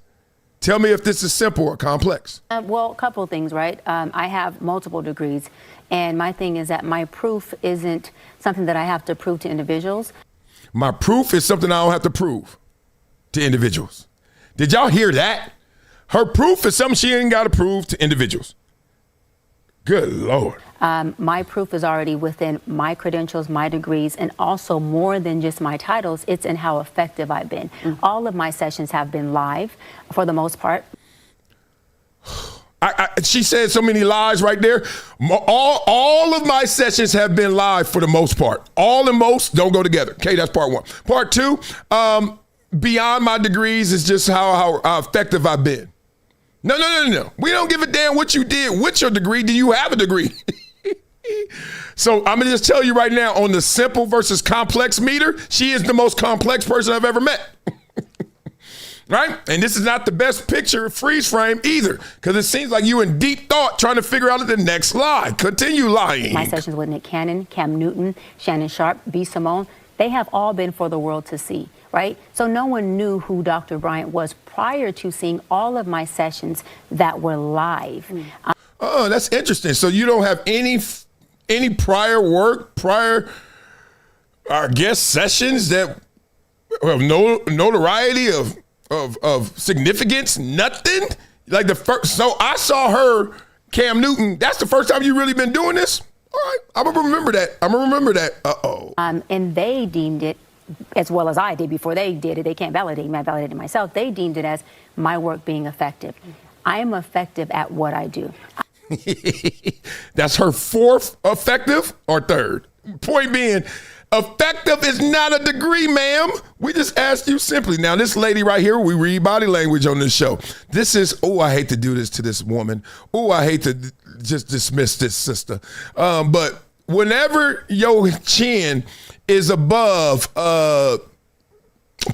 C: Tell me if this is simple or complex.
Q: Well, a couple of things, right? I have multiple degrees, and my thing is that my proof isn't something that I have to prove to individuals.
C: My proof is something I don't have to prove to individuals. Did y'all hear that? Her proof is something she ain't got to prove to individuals. Good Lord.
Q: My proof is already within my credentials, my degrees, and also more than just my titles, it's in how effective I've been. All of my sessions have been live for the most part.
C: She said so many lies right there. All of my sessions have been live for the most part. All and most don't go together. Okay, that's part one. Part two, beyond my degrees is just how effective I've been. No. We don't give a damn what you did with your degree. Do you have a degree? So I'm going to just tell you right now, on the simple versus complex meter, she is the most complex person I've ever met. Right? And this is not the best picture freeze frame either, because it seems like you in deep thought trying to figure out the next lie. Continue lying.
Q: My sessions with Nick Cannon, Cam Newton, Shannon Sharp, B. Simone, they have all been for the world to see, right? So no one knew who Dr. Bryant was prior to seeing all of my sessions that were live.
C: Oh, that's interesting. So you don't have any prior work, I guess, sessions that have no notoriety of significance, nothing? Like the first, so I saw her, Cam Newton, that's the first time you really been doing this? All right, I'm gonna remember that. Uh-oh.
Q: And they deemed it, as well as I did before they did it, they can't validate me, I validated myself, they deemed it as my work being effective. I am effective at what I do.
C: That's her fourth effective or third? Point being, effective is not a degree, ma'am. We just asked you simply. Now, this lady right here, we read body language on this show. This is, I hate to do this to this woman. I hate to just dismiss this sister. But whenever your chin is above,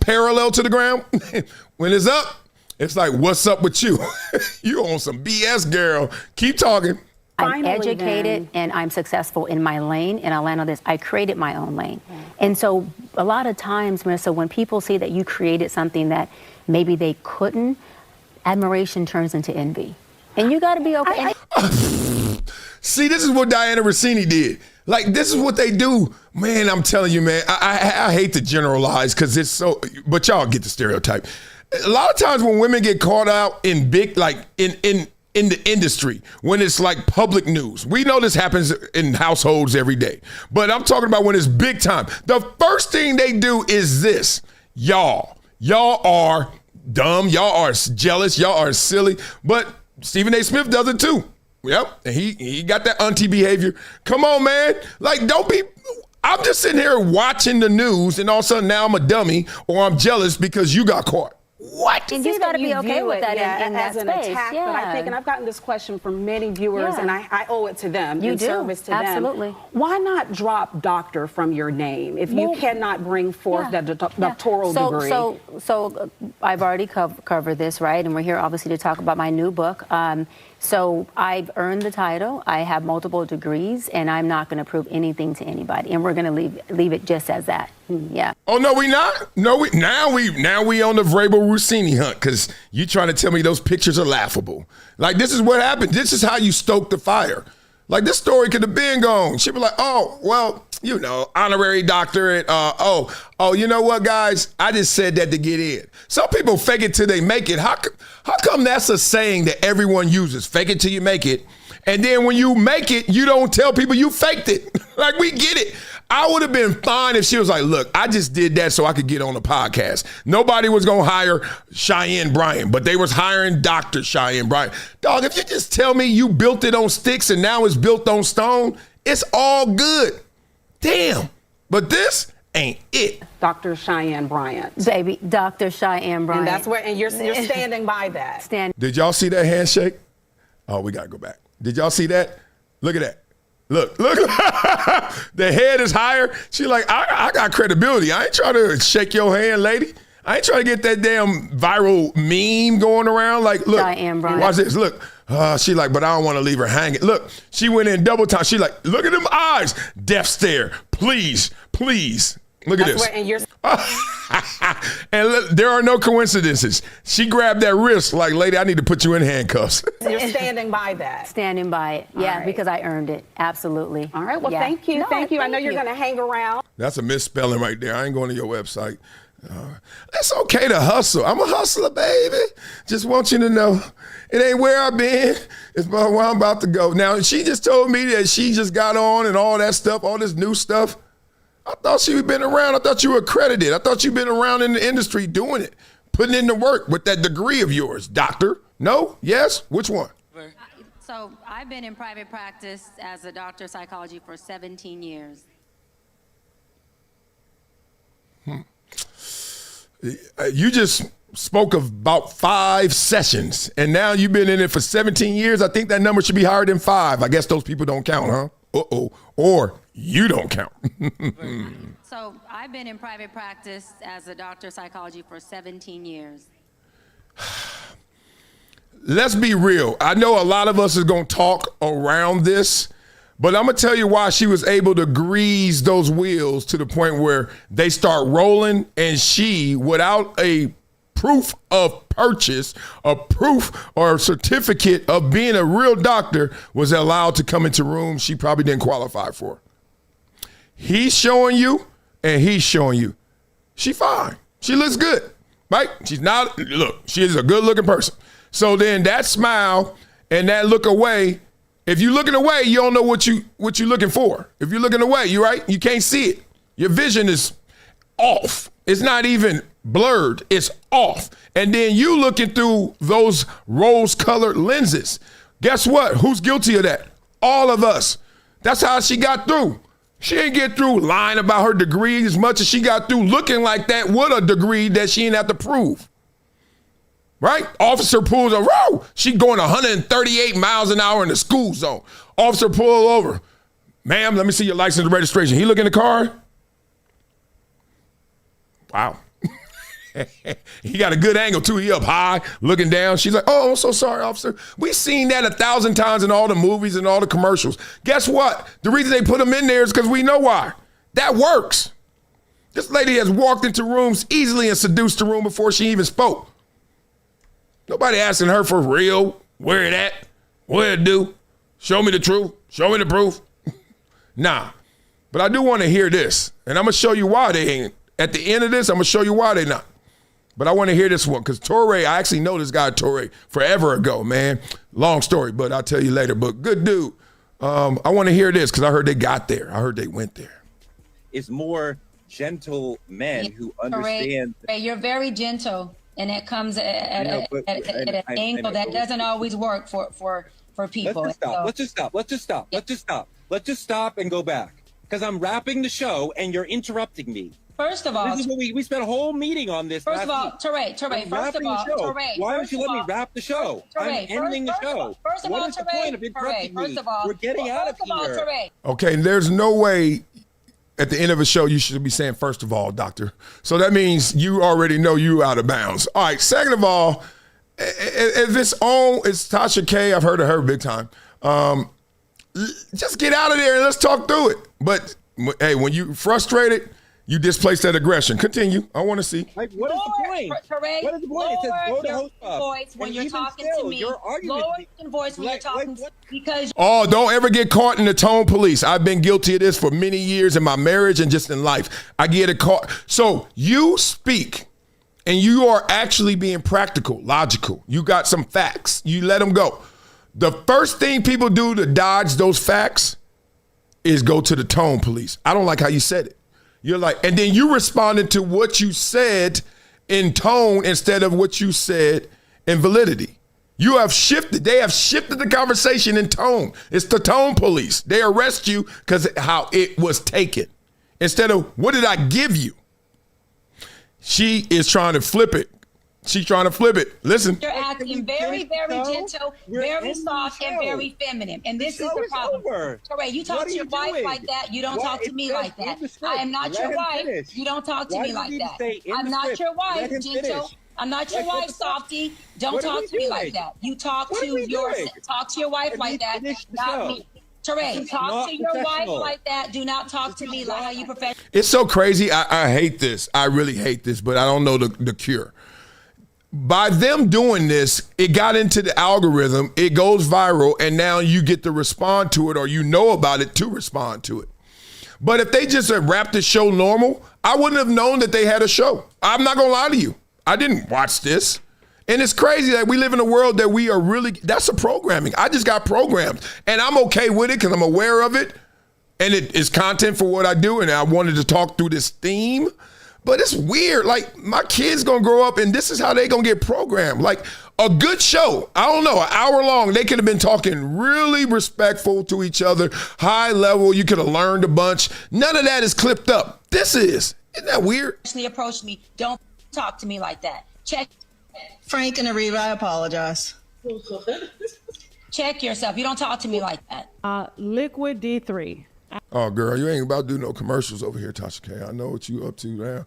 C: parallel to the ground, when it's up, it's like, what's up with you? You on some BS, girl. Keep talking.
Q: I'm educated and I'm successful in my lane, and I'll land on this. I created my own lane. And so a lot of times, Marissa, when people see that you created something that maybe they couldn't, admiration turns into envy. And you got to be okay.
C: See, this is what Diana Rossini did. Like, this is what they do. Man, I'm telling you, man, I hate to generalize because it's so, but y'all get the stereotype. A lot of times when women get caught out in big, like in the industry, when it's like public news, we know this happens in households every day, but I'm talking about when it's big time. The first thing they do is this. Y'all are dumb. Y'all are jealous. Y'all are silly. But Stephen A. Smith does it too. Yep. And he got that auntie behavior. Come on, man. Like, don't be. I'm just sitting here watching the news and all of a sudden now I'm a dummy or I'm jealous because you got caught. What?
Q: And you got to be okay with that in that
P: as an
Q: space.
P: attack, but I think, and I've gotten this question from many viewers, and I owe it to them in service to
Q: Absolutely.
P: them. Why not drop doctor from your name if you cannot bring forth that doctoral degree?
Q: So I've already covered this, right? And we're here obviously to talk about my new book. So I've earned the title. I have multiple degrees, and I'm not going to prove anything to anybody. And we're going to leave it just as that. Yeah.
C: Oh no, we not. No, now we on the Vrabel Rossini hunt because you trying to tell me those pictures are laughable. Like, this is what happened. This is how you stoke the fire. Like, this story could have been gone. She'd be like, oh, well, you know, honorary doctorate. You know what, guys? I just said that to get in. Some people fake it till they make it. How come that's a saying that everyone uses? Fake it till you make it. And then when you make it, you don't tell people you faked it. Like, we get it. I would have been fine if she was like, look, I just did that so I could get on a podcast. Nobody was going to hire Cheyenne Bryant, but they was hiring Dr. Cheyenne Bryant. Dog, if you just tell me you built it on sticks and now it's built on stone, it's all good. Damn. But this ain't it.
P: Dr. Cheyenne Bryant.
Q: Baby, Dr. Cheyenne Bryant.
P: And that's where, and you're standing by that.
C: Did y'all see that handshake? Oh, we got to go back. Did y'all see that? Look at that. Look. The head is higher. She like, I got credibility. I ain't trying to shake your hand, lady. I ain't trying to get that damn viral meme going around. Like, look, watch this. Look, she like, but I don't want to leave her hanging. Look, she went in double time. She like, look at them eyes. Death stare. Please. Look at this. And look, there are no coincidences. She grabbed that wrist like, lady, I need to put you in handcuffs.
P: You're standing by that.
Q: Standing by it. Yeah, because I earned it. Absolutely.
P: All right. Well,
Q: Yeah.
P: thank you.
Q: No,
P: Thank you. I know
Q: thank
P: you're
Q: you.
P: going to hang around.
C: That's a misspelling right there. I ain't going to your website. It's okay to hustle. I'm a hustler, baby. Just want you to know it ain't where I've been. It's about where I'm about to go. Now, she just told me that she just got on and all that stuff, all this new stuff. I thought she'd been around. I thought you were accredited. I thought you'd been around in the industry doing it, putting in the work with that degree of yours. Doctor? No? Yes? Which one?
R: So I've been in private practice as a doctor of psychology for 17 years.
C: You just spoke of about 5 sessions, and now you've been in it for 17 years. I think that number should be higher than 5. I guess those people don't count, huh? Uh-oh. Or you don't count.
R: So I've been in private practice as a doctor of psychology for 17 years.
C: Let's be real. I know a lot of us is going to talk around this, but I'm going to tell you why she was able to grease those wheels to the point where they start rolling, and she, without a proof of purchase, a proof or a certificate of being a real doctor, was allowed to come into rooms she probably didn't qualify for. He's showing you, and he's showing you. She fine. She looks good, right? She's not, look, she is a good-looking person. So then that smile and that look away, if you're looking away, you don't know what you're looking for. If you're looking away, you right? You can't see it. Your vision is off. It's not even blurred. It's off. And then you looking through those rose-colored lenses. Guess what? Who's guilty of that? All of us. That's how she got through. She didn't get through lying about her degree as much as she got through looking like that with a degree that she didn't have to prove. Right? Officer pulls a row. She going 138 miles an hour in the school zone. Officer pull over. Ma'am, let me see your license and registration. He look in the car. Wow. He got a good angle too. He up high, looking down. She's like, oh, I'm so sorry, officer. We've seen that 1,000 times in all the movies and all the commercials. Guess what? The reason they put them in there is because we know why. That works. This lady has walked into rooms easily and seduced the room before she even spoke. Nobody asking her for real, where it at, what it do, show me the truth, show me the proof. Nah, but I do want to hear this, and I'm going to show you why they ain't. At the end of this, I'm going to show you why they not. But I want to hear this one, because Torrey, I actually know this guy Torrey forever ago, man. Long story, but I'll tell you later. But good dude. I want to hear this, because I heard they got there. I heard they went there.
S: It's more gentle men who understand.
R: Ray, you're very gentle. And it comes at an angle that doesn't always work for people.
S: Let's just stop and go back. Because I'm wrapping the show and you're interrupting me.
R: First of all,
S: this is what we spent a whole meeting on this.
R: First of all, Torrey,
S: why don't you let me wrap the show? I'm ending the show. What is the point of interrupting me? We're getting out of here.
C: Okay, there's no way at the end of a show you should be saying, first of all, doctor. So that means you already know you out of bounds. All right, second of all, if it's Tasha K, I've heard of her big time. Just get out of there and let's talk through it. But, hey, when you frustrated, you displace that aggression. Continue. I want to see.
S: Like, what is the point? What is the point? It says go to host
R: voice when you're talking to me. Lower your voice when you're talking because.
C: Oh, don't ever get caught in the tone police. I've been guilty of this for many years in my marriage and just in life. I get it caught. So you speak and you are actually being practical, logical. You got some facts. You let them go. The first thing people do to dodge those facts is go to the tone police. I don't like how you said it. You're like, and then you responded to what you said in tone instead of what you said in validity. You have shifted. They have shifted the conversation in tone. It's the tone police. They arrest you because how it was taken. Instead of what did I give you? She is trying to flip it. She's trying to flip it. Listen.
R: You're acting very, very gentle, very soft, and very feminine. And this is the problem. Correct. You talk to your wife like that. You don't talk to me like that. I am not your wife. You don't talk to me like that. I'm not your wife, gentle. I'm not your wife, softy. Don't talk to me like that. You talk to your wife like that, not me. Teray, talk to your wife like that. Do not talk to me like how you professional.
C: It's so crazy. I hate this. I really hate this, but I don't know the cure. By them doing this, it got into the algorithm, it goes viral, and now you get to respond to it, or you know about it to respond to it. But if they just had wrapped the show normal, I wouldn't have known that they had a show. I'm not going to lie to you. I didn't watch this. And it's crazy that we live in a world that we are really, that's a programming. I just got programmed, and I'm okay with it because I'm aware of it, and it is content for what I do, and I wanted to talk through this theme. But it's weird. Like, my kids gonna grow up and this is how they gonna get programmed. Like, a good show, I don't know, an hour long, they could have been talking really respectful to each other, high level, you could have learned a bunch. None of that is clipped up. This is. Isn't that weird?
R: Approach me. Don't talk to me like that. Check.
T: Frank and Ariva, I apologize.
R: Check yourself. You don't talk to me like that.
U: Liquid D3.
C: Oh, girl, you ain't about to do no commercials over here, Tasha K. I know what you up to now.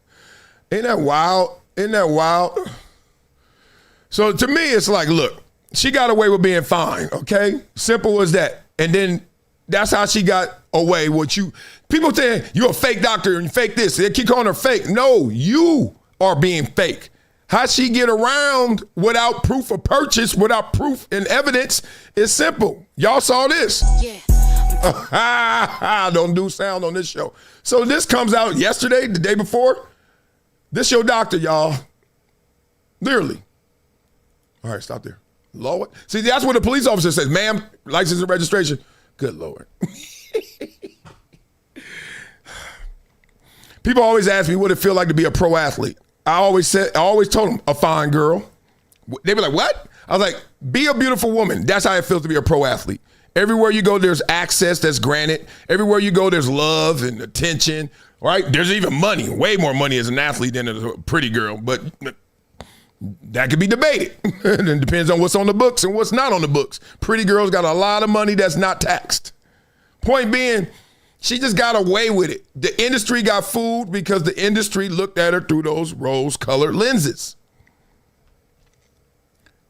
C: Ain't that wild? Isn't that wild? So to me, it's like, look, she got away with being fine, okay? Simple as that. And then that's how she got away with you. People saying, you're a fake doctor and you fake this. They keep calling her fake. No, you are being fake. How she get around without proof of purchase, without proof and evidence is simple. Y'all saw this.
R: Yeah.
C: Don't do sound on this show. So this comes out yesterday, the day before. This your doctor, y'all. Literally. All right, stop there. Lord. See, that's what the police officer says. Ma'am, license and registration. Good Lord. People always ask me what it feel like to be a pro athlete. I always told them, a fine girl. They be like, what? I was like, be a beautiful woman. That's how it feels to be a pro athlete. Everywhere you go, there's access that's granted. Everywhere you go, there's love and attention, right? There's even money, way more money as an athlete than as a pretty girl, but that could be debated. It depends on what's on the books and what's not on the books. Pretty girls got a lot of money that's not taxed. Point being, she just got away with it. The industry got fooled because the industry looked at her through those rose-colored lenses.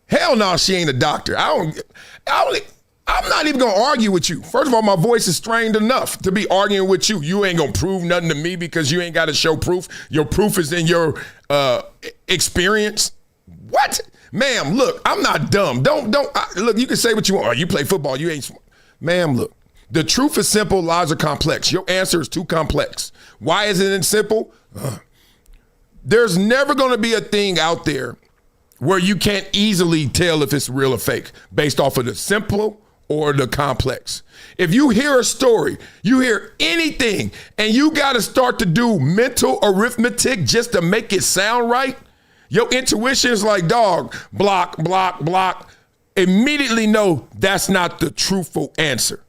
C: Hell no, she ain't a doctor. I'm not even gonna argue with you. First of all, my voice is strained enough to be arguing with you. You ain't gonna prove nothing to me because you ain't gotta show proof. Your proof is in your experience. What? Ma'am, look, I'm not dumb. Look, you can say what you want. Oh, you play football, you ain't smart. Ma'am, look, the truth is simple, lies are complex. Your answer is too complex. Why isn't it simple? There's never gonna be a thing out there where you can't easily tell if it's real or fake based off of the simple or the complex. If you hear a story, you hear anything, and you got to start to do mental arithmetic just to make it sound right, your intuition is like, dog, block, block, block. Immediately know that's not the truthful answer.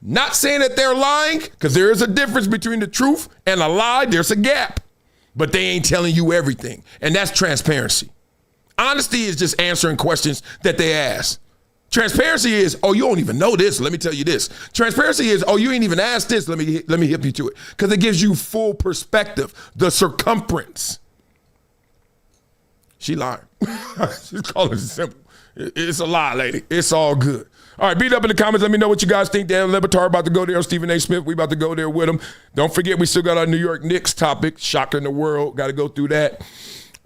C: Not saying that they're lying, because there is a difference between the truth and a lie. There's a gap, but they ain't telling you everything, and that's transparency. Honesty is just answering questions that they ask. Transparency is, oh, you don't even know this. Let me tell you this. Transparency is, oh, you ain't even asked this. Let me hip you to it. Because it gives you full perspective, the circumference. She lying. She's calling it simple. It's a lie, lady. It's all good. All right, beat up in the comments. Let me know what you guys think. Dan Batard about to go there. Stephen A. Smith, we about to go there with him. Don't forget, we still got our New York Knicks topic. Shocking the world. Got to go through that.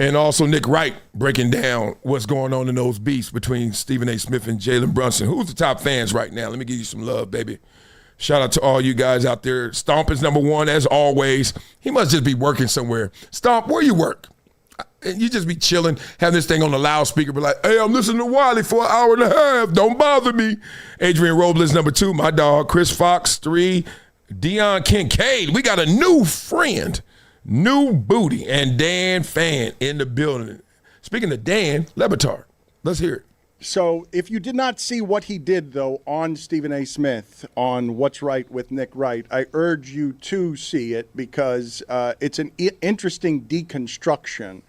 C: And also Nick Wright breaking down what's going on in those beefs between Stephen A. Smith and Jaylen Brunson. Who's the top fans right now? Let me give you some love, baby. Shout out to all you guys out there. Stomp is number one, as always. He must just be working somewhere. Stomp, where you work? You just be chilling, having this thing on the loudspeaker, be like, hey, I'm listening to Wiley for an hour and a half. Don't bother me. Adrian Robles, number two. My dog, Chris Fox, three. Dion Kincaid. We got a new friend. New booty, and Dan Fan in the building. Speaking of Dan, Batard, let's hear it.
V: So if you did not see what he did, though, on Stephen A. Smith on What's Right with Nick Wright, I urge you to see it because it's an interesting deconstruction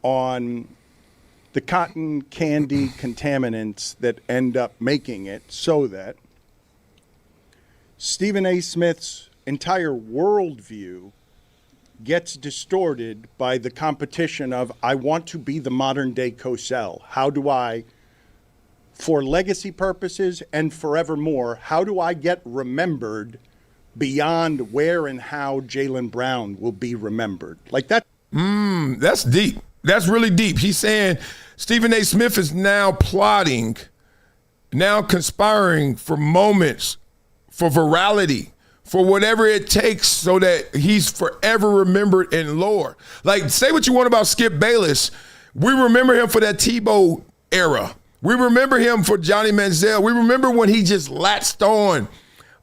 V: on the cotton candy contaminants that end up making it so that Stephen A. Smith's entire worldview gets distorted by the competition of, I want to be the modern day Cosell. How do I, for legacy purposes and forevermore, how do I get remembered beyond where and how Jaylen Brown will be remembered? Like that.
C: That's deep. That's really deep. He's saying Stephen A. Smith is now plotting, now conspiring for moments, for virality, for whatever it takes so that he's forever remembered in lore. Like, say what you want about Skip Bayless. We remember him for that Tebow era. We remember him for Johnny Manziel. We remember when he just latched on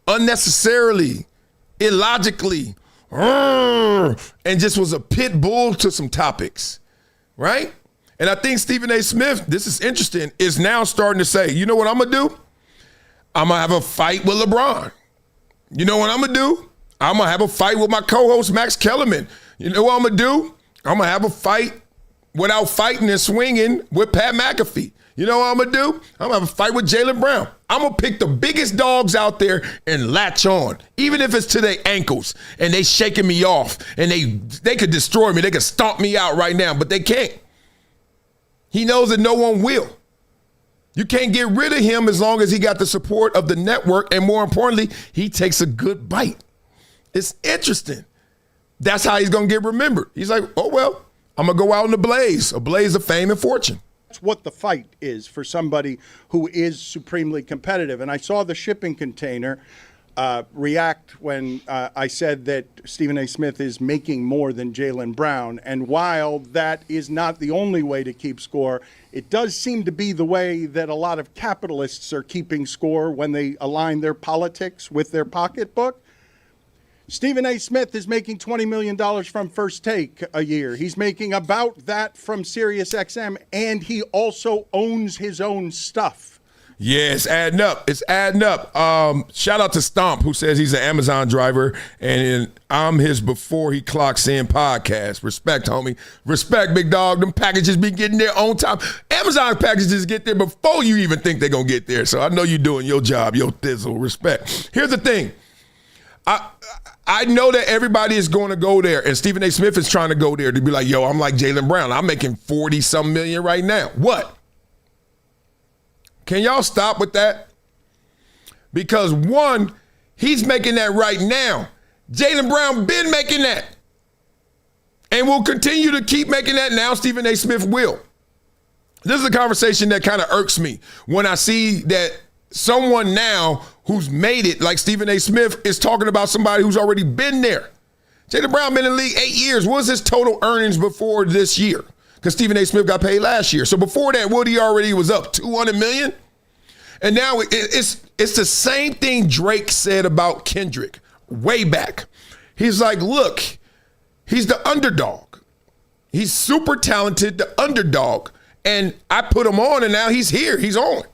C: unnecessarily, illogically, and just was a pit bull to some topics, right? And I think Stephen A. Smith, this is interesting, is now starting to say, you know what I'm going to do? I'm going to have a fight with LeBron. You know what I'm going to do? I'm going to have a fight with my co-host, Max Kellerman. You know what I'm going to do? I'm going to have a fight without fighting and swinging with Pat McAfee. You know what I'm going to do? I'm going to have a fight with Jaylen Brown. I'm going to pick the biggest dogs out there and latch on, even if it's to their ankles and they shaking me off and they could destroy me. They could stomp me out right now, but they can't. He knows that no one will. You can't get rid of him as long as he got the support of the network, and more importantly, he takes a good bite. It's interesting. That's how he's going to get remembered. He's like, oh, well, I'm going to go out in a blaze of fame and fortune.
V: That's what the fight is for somebody who is supremely competitive. And I saw the shipping container react when I said that Stephen A. Smith is making more than Jaylen Brown. And while that is not the only way to keep score, it does seem to be the way that a lot of capitalists are keeping score when they align their politics with their pocketbook. Stephen A. Smith is making $20 million from First Take a year. He's making about that from SiriusXM, and he also owns his own stuff.
C: Yeah, it's adding up. It's adding up. Shout out to Stomp, who says he's an Amazon driver, and I'm his before he clocks in podcast. Respect, homie. Respect, big dog. Them packages be getting there on time. Amazon packages get there before you even think they're going to get there. So I know you're doing your job, your thizzle. Respect. Here's the thing. I know that everybody is going to go there, and Stephen A. Smith is trying to go there to be like, yo, I'm like Jaylen Brown. I'm making 40-some million right now. What? Can y'all stop with that? Because one, he's making that right now. Jaylen Brown been making that. And will continue to keep making that. Now Stephen A. Smith will. This is a conversation that kind of irks me when I see that someone now who's made it, like Stephen A. Smith, is talking about somebody who's already been there. Jaylen Brown been in the league 8 years. What was his total earnings before this year? Because Stephen A. Smith got paid last year. So before that, Woody already was up $200 million. And now it's the same thing Drake said about Kendrick way back. He's like, look, he's the underdog. He's super talented, the underdog. And I put him on, and now he's here. He's on.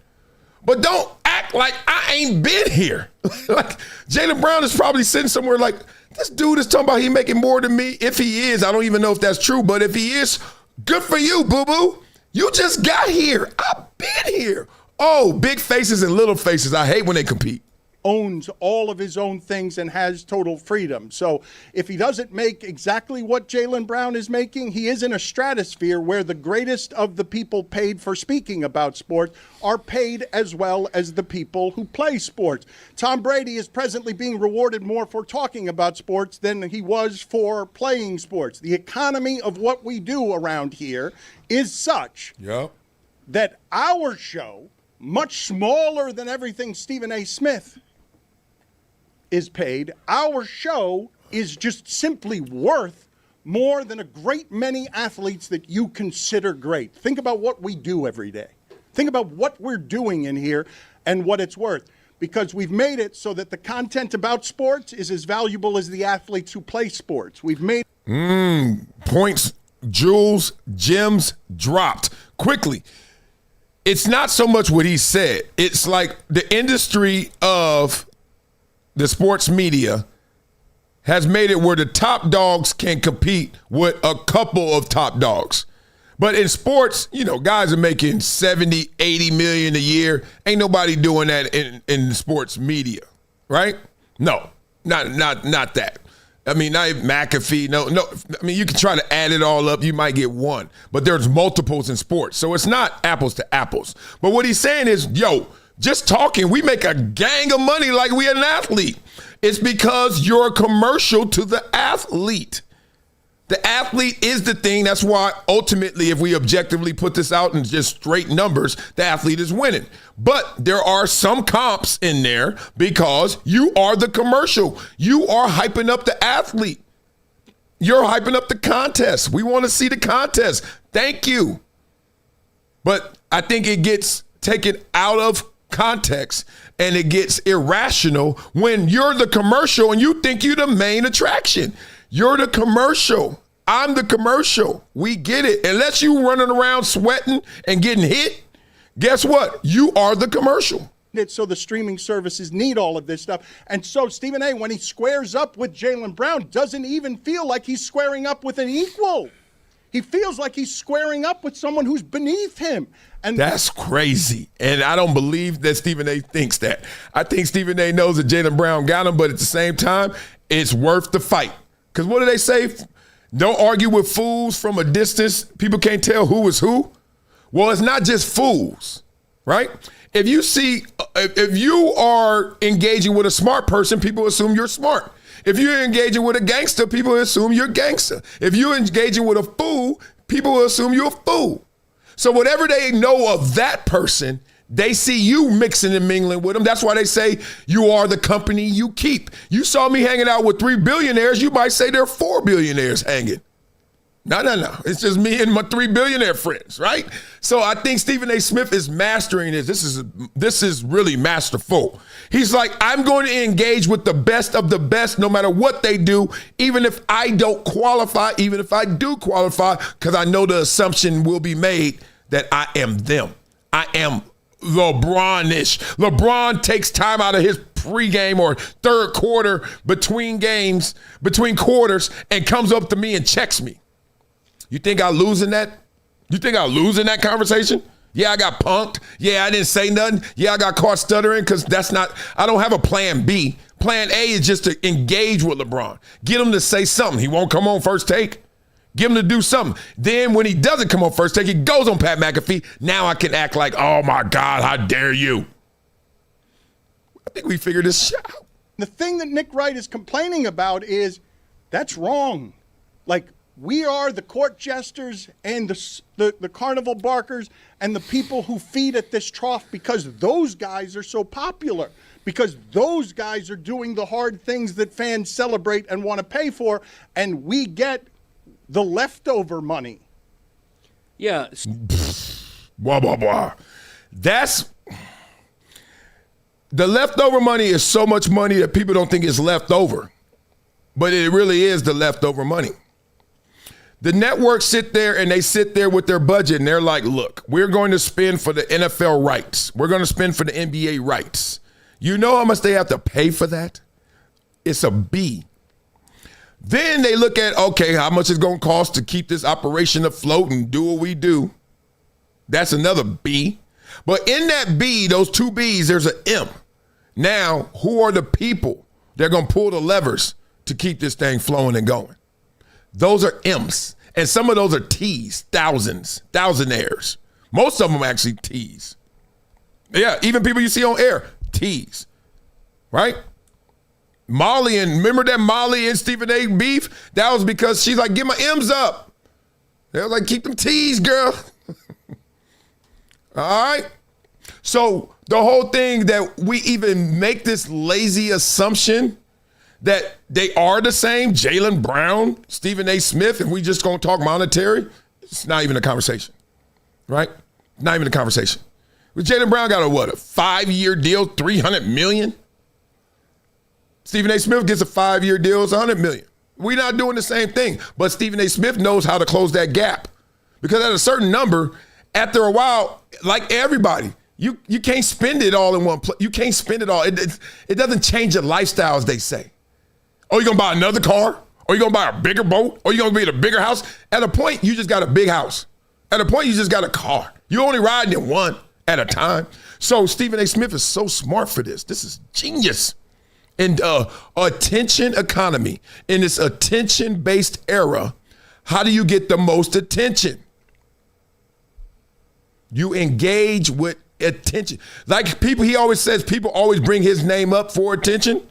C: But don't act like I ain't been here. Like Jaylen Brown is probably sitting somewhere like, this dude is talking about he making more than me. If he is, I don't even know if that's true. But if he is, good for you, boo-boo. You just got here. I've been here. Oh, big faces and little faces. I hate when they compete.
V: Owns all of his own things and has total freedom. So if he doesn't make exactly what Jaylen Brown is making, he is in a stratosphere where the greatest of the people paid for speaking about sports are paid as well as the people who play sports. Tom Brady is presently being rewarded more for talking about sports than he was for playing sports. The economy of what we do around here is such that our show, much smaller than everything Stephen A. Smith is paid, our show is just simply worth more than a great many athletes that you consider great. Think about what we do every day. Think about what we're doing in here and what it's worth. Because we've made it so that the content about sports is as valuable as the athletes who play sports. We've made
C: points, jewels, gems dropped quickly. It's not so much what he said. It's like the industry of the sports media has made it where the top dogs can compete with a couple of top dogs. But in sports, you know, guys are making 70, 80 million a year. Ain't nobody doing that in sports media, right? No, not that. I mean, not even McAfee. No. I mean, you can try to add it all up. You might get one. But there's multiples in sports. So it's not apples to apples. But what he's saying is, yo, just talking, we make a gang of money like we an athlete. It's because you're a commercial to the athlete. The athlete is the thing. That's why ultimately, if we objectively put this out in just straight numbers, the athlete is winning. But there are some comps in there because you are the commercial. You are hyping up the athlete. You're hyping up the contest. We want to see the contest. Thank you. But I think it gets taken out of context and it gets irrational when you're the commercial and you think you're the main attraction. You're the commercial. I'm the commercial. We get it. Unless you running around sweating and getting hit, guess what? You are the commercial.
V: So the streaming services need all of this stuff. And so Stephen A., when he squares up with Jaylen Brown, doesn't even feel like he's squaring up with an equal. He feels like he's squaring up with someone who's beneath him. And
C: that's crazy. And I don't believe that Stephen A. thinks that. I think Stephen A. knows that Jaylen Brown got him, but at the same time, it's worth the fight. Because what do they say? Don't argue with fools from a distance. People can't tell who is who. Well, it's not just fools, right? If you are engaging with a smart person, people assume you're smart. If you're engaging with a gangster, people assume you're gangster. If you're engaging with a fool, people assume you're a fool. So whatever they know of that person, they see you mixing and mingling with them. That's why they say you are the company you keep. You saw me hanging out with 3 billionaires. You might say there are 4 billionaires hanging. No. It's just me and my 3 billionaire friends, right? So I think Stephen A. Smith is mastering this. This is really masterful. He's like, I'm going to engage with the best of the best no matter what they do, even if I don't qualify, even if I do qualify, because I know the assumption will be made that I am them. I am LeBron-ish. LeBron takes time out of his pregame or third quarter between quarters, and comes up to me and checks me. You think I'm losing that? You think I'm losing that conversation? Yeah, I got punked. Yeah, I didn't say nothing. Yeah, I got caught stuttering because I don't have a plan B. Plan A is just to engage with LeBron. Get him to say something. He won't come on first take. Get him to do something. Then when he doesn't come on first take, he goes on Pat McAfee. Now I can act like, oh my God, how dare you? I think we figured this shit out.
V: The thing that Nick Wright is complaining about is that's wrong. Like, we are the court jesters and the carnival barkers and the people who feed at this trough because those guys are so popular, because those guys are doing the hard things that fans celebrate and want to pay for, and we get the leftover money.
S: Yeah.
C: Blah, blah, blah. That's the leftover money is so much money that people don't think it's left over, but it really is the leftover money. The networks sit there with their budget and they're like, look, we're going to spend for the NFL rights. We're going to spend for the NBA rights. You know how much they have to pay for that? It's a B. Then they look at, okay, how much it's going to cost to keep this operation afloat and do what we do. That's another B. But in that B, those 2 B's, there's an M. Now, who are the people that are going to pull the levers to keep this thing flowing and going? Those are M's. And some of those are T's, thousandaires. Most of them actually T's. Yeah, even people you see on air, T's, right? Remember that Molly and Stephen A. beef? That was because she's like, get my M's up. They were like, keep them T's, girl. All right? So the whole thing that we even make this lazy assumption that they are the same, Jaylen Brown, Stephen A. Smith, and we just going to talk monetary, it's not even a conversation, right? Not even a conversation. But Jaylen Brown got a 5-year deal, $300 million? Stephen A. Smith gets a 5-year deal, it's $100 million. We're not doing the same thing, but Stephen A. Smith knows how to close that gap. Because at a certain number, after a while, like everybody, you can't spend it all in one place. You can't spend it all. It doesn't change your lifestyle, as they say. Oh, you gonna buy another car? Or you gonna buy a bigger boat? Or you gonna be in a bigger house? At a point, you just got a big house. At a point, you just got a car. You're only riding in one at a time. So Stephen A. Smith is so smart for this. This is genius. In attention economy, in this attention-based era, how do you get the most attention? You engage with attention. Like people, he always says people always bring his name up for attention.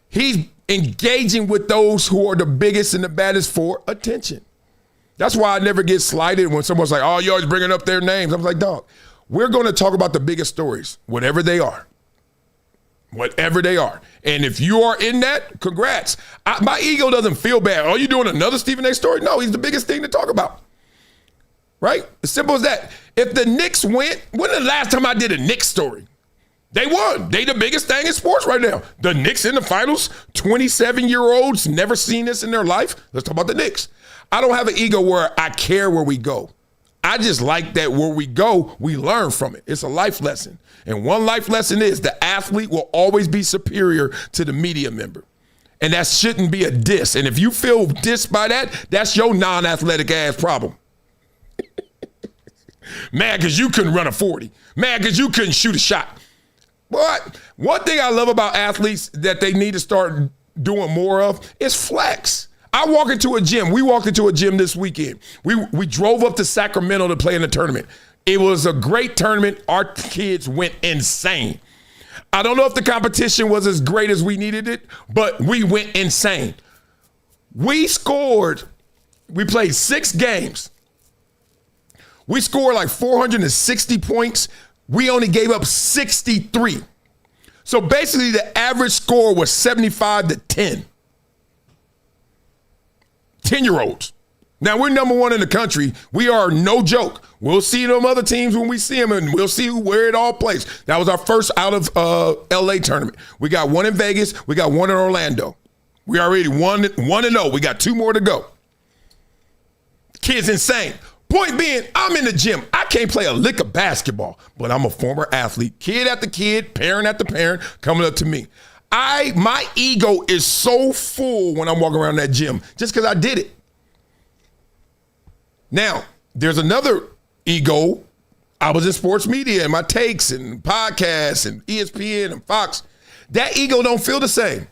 C: He's engaging with those who are the biggest and the baddest for attention. That's why I never get slighted when someone's like, oh, you're always bringing up their names. I'm like, dog, we're going to talk about the biggest stories, whatever they are. Whatever they are. And if you are in that, congrats. My ego doesn't feel bad. Are you doing another Stephen A. story? No, he's the biggest thing to talk about. Right? As simple as that. If the Knicks went, when the last time I did a Knicks story? They won. They the biggest thing in sports right now. The Knicks in the finals, 27-year-olds, never seen this in their life. Let's talk about the Knicks. I don't have an ego where I care where we go. I just like that where we go, we learn from it. It's a life lesson. And one life lesson is the athlete will always be superior to the media member. And that shouldn't be a diss. And if you feel dissed by that, that's your non-athletic ass problem. Mad because you couldn't run a 40. Mad because you couldn't shoot a shot. But one thing I love about athletes that they need to start doing more of is flex. I walk into a gym. We walked into a gym this weekend. We drove up to Sacramento to play in a tournament. It was a great tournament. Our kids went insane. I don't know if the competition was as great as we needed it, but we went insane. We played 6 games. We scored like 460 points. We only gave up 63. So basically the average score was 75 to 10. 10-year-olds. Now, we're number 1 in the country. We are no joke. We'll see them other teams when we see them, and we'll see where it all plays. That was our first out of L.A. tournament. We got 1 in Vegas. We got 1 in Orlando. We already 1-0. We got 2 more to go. Kid's insane. Point being, I'm in the gym. I can't play a lick of basketball, but I'm a former athlete. Kid after kid, parent after parent coming up to me. My ego is so full when I'm walking around that gym just because I did it. Now, there's another ego. I was in sports media and my takes and podcasts and ESPN and Fox. That ego don't feel the same.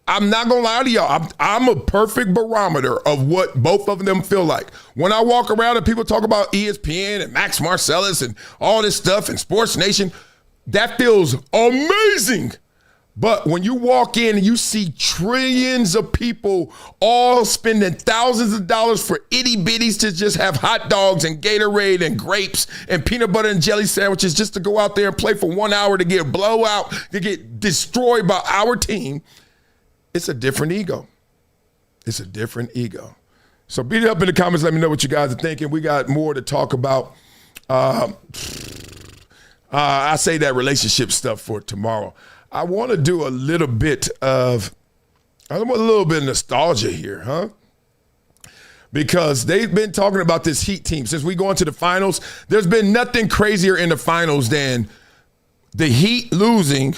C: I'm not going to lie to y'all. I'm a perfect barometer of what both of them feel like. When I walk around and people talk about ESPN and Max Marcellus and all this stuff and Sports Nation, that feels amazing. But when you walk in and you see trillions of people all spending thousands of dollars for itty bitties to just have hot dogs and Gatorade and grapes and peanut butter and jelly sandwiches just to go out there and play for 1 hour to get blowout, to get destroyed by our team, it's a different ego. It's a different ego. So beat it up in the comments. Let me know what you guys are thinking. We got more to talk about. I say that relationship stuff for tomorrow. I want to do a little bit of nostalgia here, huh? Because they've been talking about this Heat team. Since we go into the finals, there's been nothing crazier in the finals than the Heat losing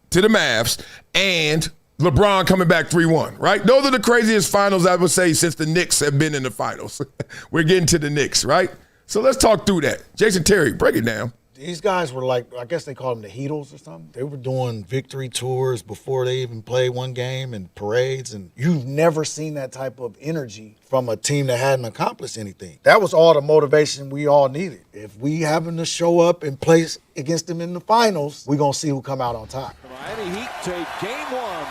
C: to the Mavs and LeBron coming back 3-1, right? Those are the craziest finals, I would say, since the Knicks have been in the finals. We're getting to the Knicks, right? So let's talk through that. Jason Terry, break it down.
A: These guys were like, I guess they called them the Heatles or something. They were doing victory tours before they even played one game and parades. And you've never seen that type of energy from a team that hadn't accomplished anything. That was all the motivation we all needed. If we happen to show up and play against them in the finals, we're going to see who come out on top.
B: Miami Heat take game 1.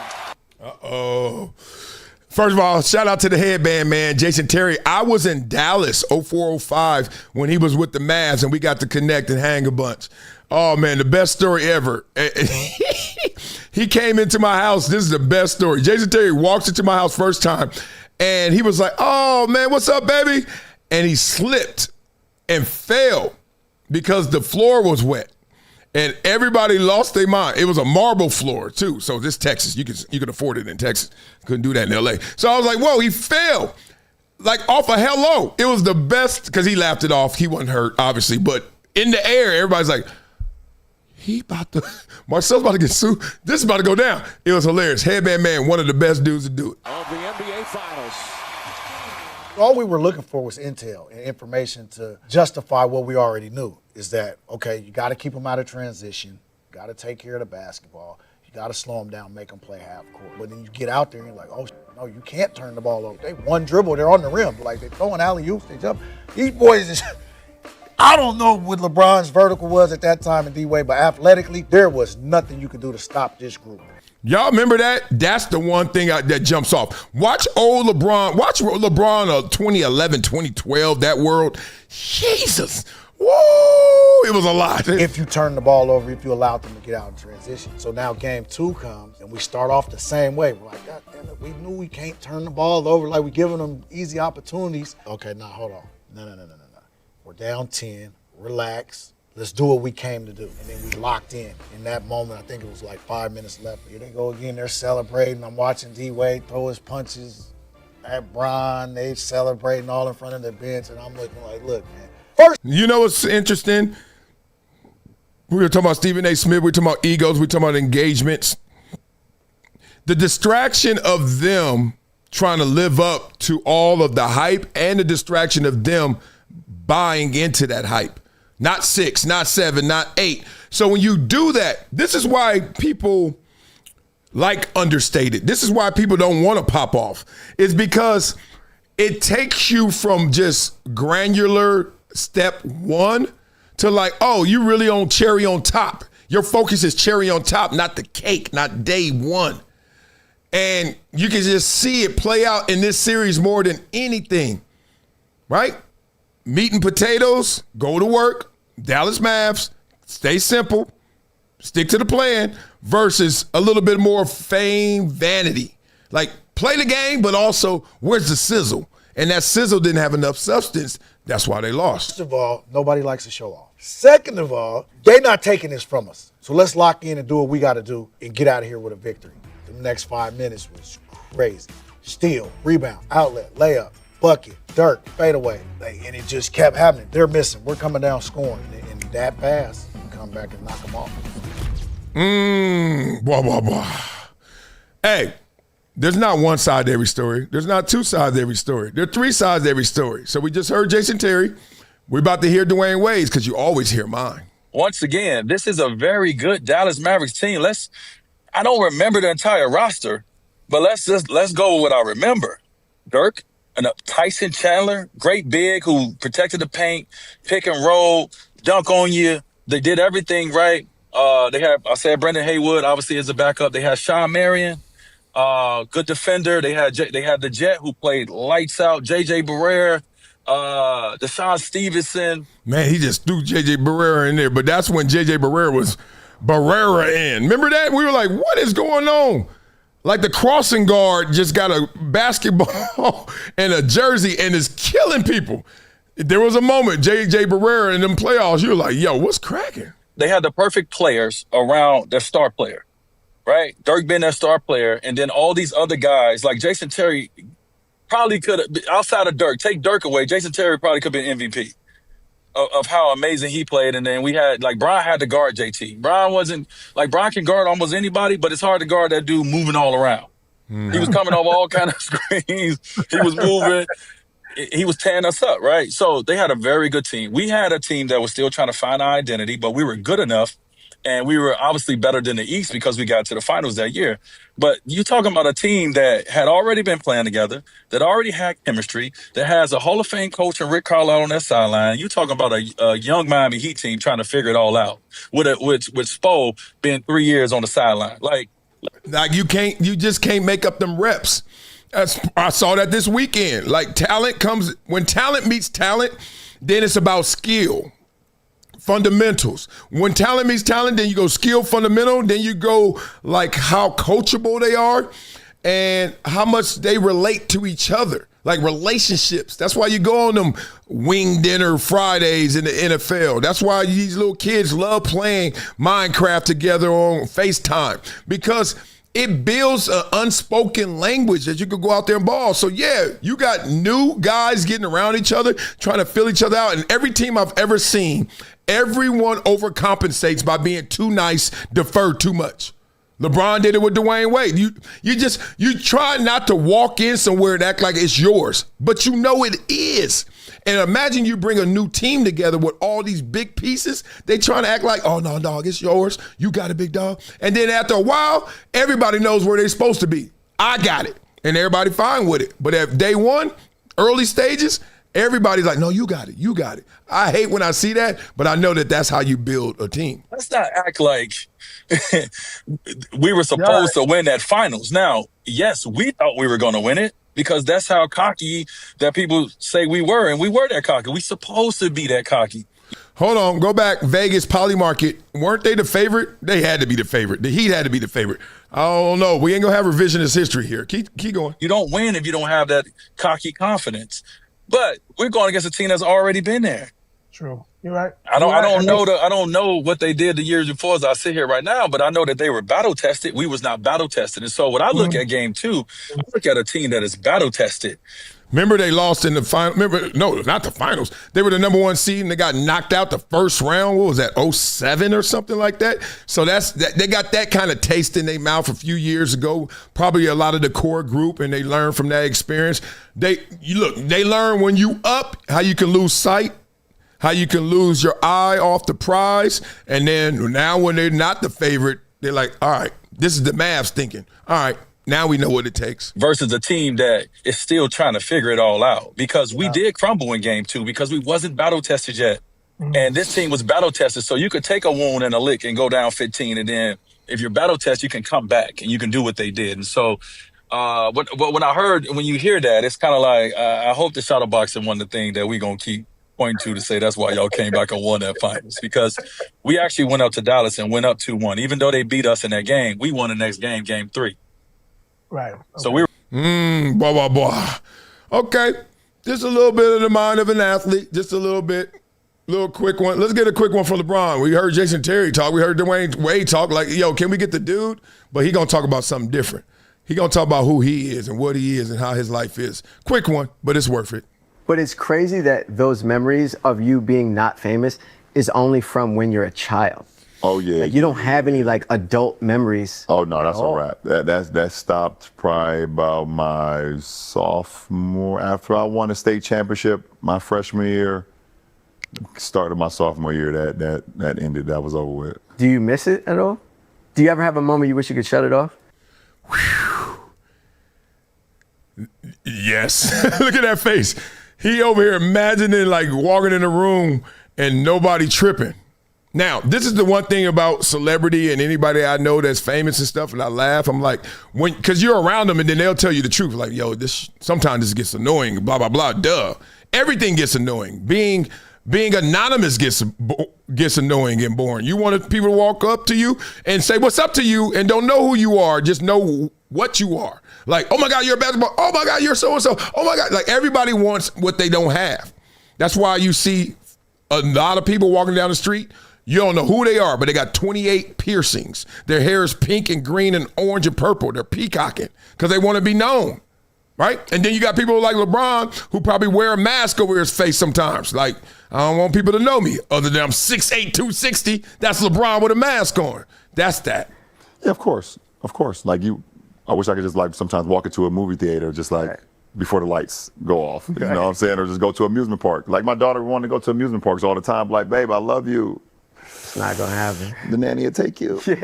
C: Uh-oh. First of all, shout out to the headband man, Jason Terry. I was in Dallas 04-05 when he was with the Mavs and we got to connect and hang a bunch. Oh, man, the best story ever. He came into my house. This is the best story. Jason Terry walks into my house first time and he was like, oh, man, what's up, baby? And he slipped and fell because the floor was wet. And everybody lost their mind. It was a marble floor, too. So this Texas, you can afford it in Texas. Couldn't do that in L.A. So I was like, whoa, he fell. Like off a hello. It was the best because he laughed it off. He wasn't hurt, obviously. But in the air, everybody's like, Marcel's about to get sued. This is about to go down. It was hilarious. Headband man, one of the best dudes to do it.
B: Of the NBA Finals.
A: All we were looking for was intel and information to justify what we already knew. Is that, okay, you got to keep them out of transition. You got to take care of the basketball. You got to slow them down, make them play half court. But then you get out there and you're like, oh, no, you can't turn the ball over. They one dribble, they're on the rim. Like, they're throwing alley-oops, they jump. These boys is... I don't know what LeBron's vertical was at that time in D-Wade, but athletically, there was nothing you could do to stop this group.
C: Y'all remember that? That's the one thing that jumps off. Watch old LeBron. Watch LeBron of 2011, 2012, that world. Jesus. Whoa, it was a lot.
A: If you turn the ball over, if you allowed them to get out in transition. So now game 2 comes, and we start off the same way. We're like, God damn it, we knew we can't turn the ball over. Like, we're giving them easy opportunities. Okay, now, hold on. No. We're down 10. Relax. Let's do what we came to do. And then we locked in. In that moment, I think it was like 5 minutes left. Here they go again. They're celebrating. I'm watching D-Wade throw his punches at Bron. They celebrating all in front of the bench. And I'm looking like, look, man. First,
C: you know what's interesting? We were talking about Stephen A. Smith. We were talking about egos. We were talking about engagements. The distraction of them trying to live up to all of the hype and the distraction of them buying into that hype. Not 6, not 7, not 8. So when you do that, this is why people like understated. This is why people don't want to pop off. It's because it takes you from just granular step 1 to like, oh, you really on cherry on top. Your focus is cherry on top, not the cake, not day 1. And you can just see it play out in this series more than anything, right? Meat and potatoes, go to work, Dallas Mavs, stay simple, stick to the plan, versus a little bit more fame, vanity. Like, play the game, but also, where's the sizzle? And that sizzle didn't have enough substance. That's why they lost.
A: First of all, nobody likes to show off. Second of all, they're not taking this from us. So let's lock in and do what we got to do and get out of here with a victory. The next 5 minutes was crazy. Steal, rebound, outlet, layup, bucket, Dirk, fadeaway. And it just kept happening. They're missing. We're coming down scoring. And that pass, we come back and knock them off.
C: Blah, blah, blah. Hey, there's not one side to every story. There's not 2 sides to every story. There are 3 sides to every story. So we just heard Jason Terry. We're about to hear Dwyane Wade's because you always hear mine.
E: Once again, this is a very good Dallas Mavericks team. I don't remember the entire roster, but let's go with what I remember. Dirk, and Tyson Chandler, great big who protected the paint, pick and roll, dunk on you. They did everything right. I said Brendan Haywood obviously is a backup. They had Sean Marion, good defender. They had the Jet who played lights out. JJ Barrera, Deshaun Stevenson.
C: Man, he just threw JJ Barrera in there, but that's when JJ Barrera was Barrera in. Remember that? We were like, what is going on? Like the crossing guard just got a basketball and a jersey and is killing people. There was a moment, JJ Barrera in them playoffs, you were like, yo, what's cracking?
E: They had the perfect players around their star player, right? Dirk being their star player, and then all these other guys, like Jason Terry probably could have, outside of Dirk, take Dirk away, Jason Terry probably could have been MVP. Of how amazing he played. And then we had, like, Brian had to guard JT. Brian can guard almost anybody, but it's hard to guard that dude moving all around. He was coming off all kind of screens. He was moving. He was tearing us up, right? So they had a very good team. We had a team that was still trying to find our identity, but we were good enough. And we were obviously better than the East because we got to the finals that year. But you talking about a team that had already been playing together, that already had chemistry, that has a Hall of Fame coach and Rick Carlisle on that sideline. You talking about a young Miami Heat team trying to figure it all out with Spo being 3 years on the sideline. Like
C: you just can't make up them reps. I saw that this weekend. Like when talent meets talent, then it's about skill. Fundamentals. When talent meets talent, then you go skill, fundamental, then you go like how coachable they are and how much they relate to each other, like relationships. That's why you go on them wing dinner Fridays in the NFL. That's why these little kids love playing Minecraft together on FaceTime, because it builds an unspoken language that you could go out there and ball. So, yeah, you got new guys getting around each other, trying to fill each other out. And every team I've ever seen, everyone overcompensates by being too nice, defer too much. LeBron did it with Dwyane Wade. You try not to walk in somewhere and act like it's yours, but you know it is. And imagine you bring a new team together with all these big pieces. They trying to act like, oh, no, dog, it's yours. You got it, big dog. And then after a while, everybody knows where they're supposed to be. I got it. And everybody fine with it. But at day one, early stages, everybody's like, no, you got it. You got it. I hate when I see that, but I know that that's how you build a team.
E: Let's not act like we were supposed to win that finals. Now, yes, we thought we were going to win it because that's how cocky that people say we were, and we were that cocky. We supposed to be that cocky.
C: Hold on, go back. Vegas, Poly Market, weren't they the favorite? They had to be the favorite. The Heat had to be the favorite. I don't know. We ain't going to have revisionist history here. Keep going.
E: You don't win if you don't have that cocky confidence. But we're going against a team that's already been there.
F: True. You're right.
E: I don't know what they did the years before as I sit here right now, but I know that they were battle tested. We was not battle tested. And so when I look at game 2, I look at a team that is battle tested.
C: Remember they lost in the final. No, not the finals. They were the number 1 seed and they got knocked out the first round. What was that, 2007 or something like that? So they got that kind of taste in their mouth a few years ago. Probably a lot of the core group, and they learned from that experience. They learn when you up how you can lose sight, how you can lose your eye off the prize, and then now when they're not the favorite, they're like, all right, this is the Mavs thinking. All right. Now we know what it takes.
E: Versus a team that is still trying to figure it all out. Because we did crumble in game 2 because we wasn't battle tested yet. And this team was battle tested. So you could take a wound and a lick and go down 15. And then if you're battle tested, you can come back and you can do what they did. And so when you hear that, it's kind of like, I hope the shadow boxing one of the things that we're going to keep pointing to say that's why y'all came back and won that finals. Because we actually went up to Dallas and went up 2-1. Even though they beat us in that game, we won the next game, game 3.
F: Right. Okay.
E: So we were.
C: Blah, blah, blah. Okay. Just a little bit of the mind of an athlete. Just a little bit. Little quick one. Let's get a quick one for LeBron. We heard Jason Terry talk. We heard Dwyane Wade talk like, yo, can we get the dude? But he going to talk about something different. He going to talk about who he is and what he is and how his life is. Quick one, but it's worth it.
H: But it's crazy that those memories of you being not famous is only from when you're a child.
W: Oh yeah,
H: like, you don't have any like adult memories.
W: Oh no, that's a wrap. That stopped probably about my sophomore. After I won a state championship my freshman year, started my sophomore year. That ended. That was over with.
H: Do you miss it at all? Do you ever have a moment you wish you could shut it off?
C: Yes. Look at that face. He over here imagining like walking in a room and nobody tripping. Now, this is the one thing about celebrity and anybody I know that's famous and stuff, and I laugh. I'm like, because you're around them and then they'll tell you the truth. Like, yo, sometimes this gets annoying, blah, blah, blah, duh. Everything gets annoying. Being anonymous gets annoying and boring. You want people to walk up to you and say, what's up to you, and don't know who you are, just know what you are. Like, oh my God, you're a basketball. Oh my God, you're so-and-so. Oh my God. Like, everybody wants what they don't have. That's why you see a lot of people walking down the street. You don't know who they are, but they got 28 piercings. Their hair is pink and green and orange and purple. They're peacocking because they want to be known, right? And then you got people like LeBron who probably wear a mask over his face sometimes. Like, I don't want people to know me other than I'm 6'8", 260. That's LeBron with a mask on. That's that.
W: Yeah, of course. Of course. Like I wish I could just like sometimes walk into a movie theater just like before the lights go off. You know what I'm saying? Or just go to an amusement park. Like my daughter wanted to go to amusement parks all the time. Like, babe, I love you.
H: It's not gonna happen.
W: The nanny will take you. Yeah.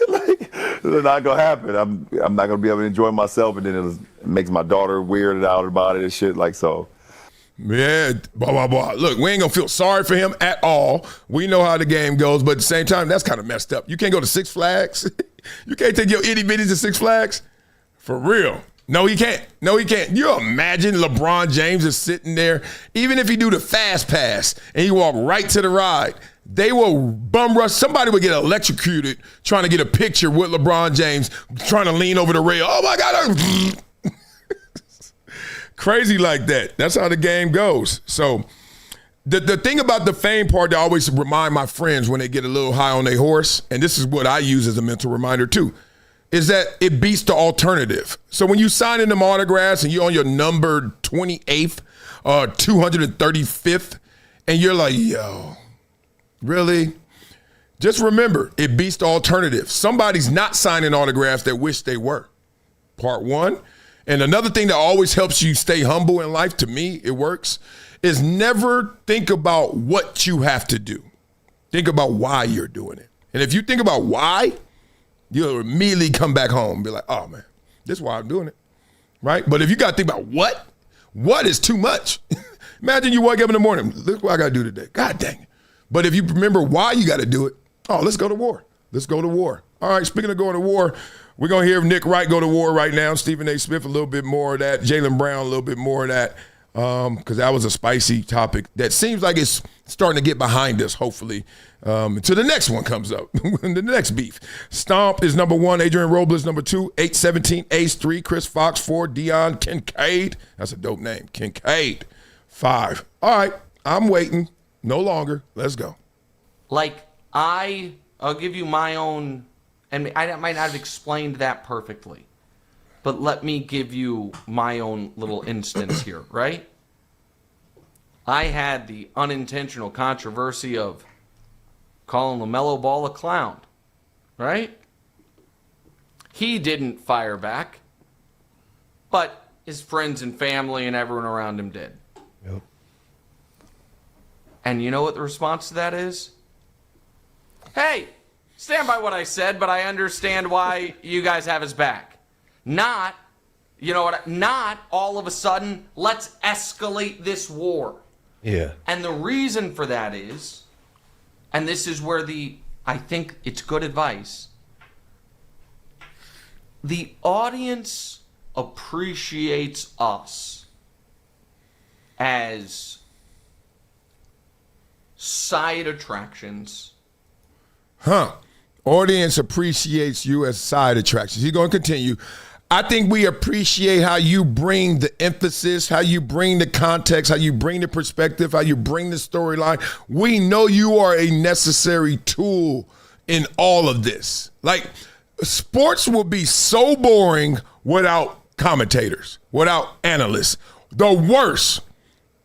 W: Like, it's not gonna happen. I'm not gonna be able to enjoy myself, and then it makes my daughter weirded out about it and shit. Like so.
C: Yeah, blah, blah, blah. Look, we ain't gonna feel sorry for him at all. We know how the game goes, but at the same time, that's kind of messed up. You can't go to Six Flags. You can't take your itty bitties to Six Flags. For real. No, he can't. No, he can't. You imagine LeBron James is sitting there, even if he do the fast pass and he walk right to the ride, they will bum rush. Somebody would get electrocuted trying to get a picture with LeBron James, trying to lean over the rail. Oh my God. Crazy like that. That's how the game goes. So the thing about the fame part that I always remind my friends when they get a little high on their horse, and this is what I use as a mental reminder too, is that it beats the alternative. So when you sign in them autographs and you're on your number 28th or 235th, and you're like, yo, really? Just remember, it beats the alternative. Somebody's not signing autographs that wish they were. Part one. And another thing that always helps you stay humble in life, to me, it works, is never think about what you have to do. Think about why you're doing it. And if you think about why, you'll immediately come back home and be like, oh, man, this is why I'm doing it, right? But if you got to think about what is too much? Imagine you wake up in the morning, look what I got to do today. God dang it. But if you remember why you got to do it, oh, let's go to war. Let's go to war. All right, speaking of going to war, we're going to hear Nick Wright go to war right now. Stephen A. Smith, a little bit more of that. Jaylen Brown, a little bit more of that, because that was a spicy topic that seems like it's starting to get behind us, hopefully, until the next one comes up, the next beef. Stomp is number 1. Adrian Robles, number 2. 817 Ace 3. Chris Fox 4. Dion Kincaid. That's a dope name. Kincaid 5. All right, I'm waiting. No longer. Let's go.
N: I'll give you my own, and I might not have explained that perfectly, but let me give you my own little instance here, right? I had the unintentional controversy of calling LaMelo Ball a clown, right? He didn't fire back, but his friends and family and everyone around him did.
G: Yep.
N: And you know what the response to that is? Hey, stand by what I said, but I understand why you guys have his back. Not, you know what, not all of a sudden, let's escalate this war.
G: Yeah.
N: And the reason for that is, and this is where I think it's good advice, the audience appreciates us as side attractions.
C: Audience appreciates you as side attractions. He's going to continue. I think we appreciate how you bring the emphasis, how you bring the context, how you bring the perspective, how you bring the storyline. We know you are a necessary tool in all of this. Like, sports will be so boring without commentators, without analysts. The worst.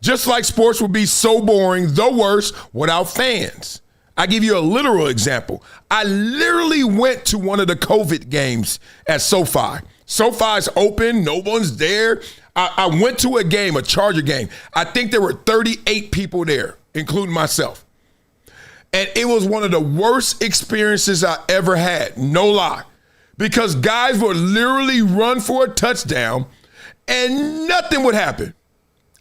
C: Just like sports would be so boring, the worst, without fans. I give you a literal example. I literally went to one of the COVID games at SoFi. SoFi's open. No one's there. I went to a game, a Charger game. I think there were 38 people there, including myself. And it was one of the worst experiences I ever had. No lie. Because guys would literally run for a touchdown and nothing would happen.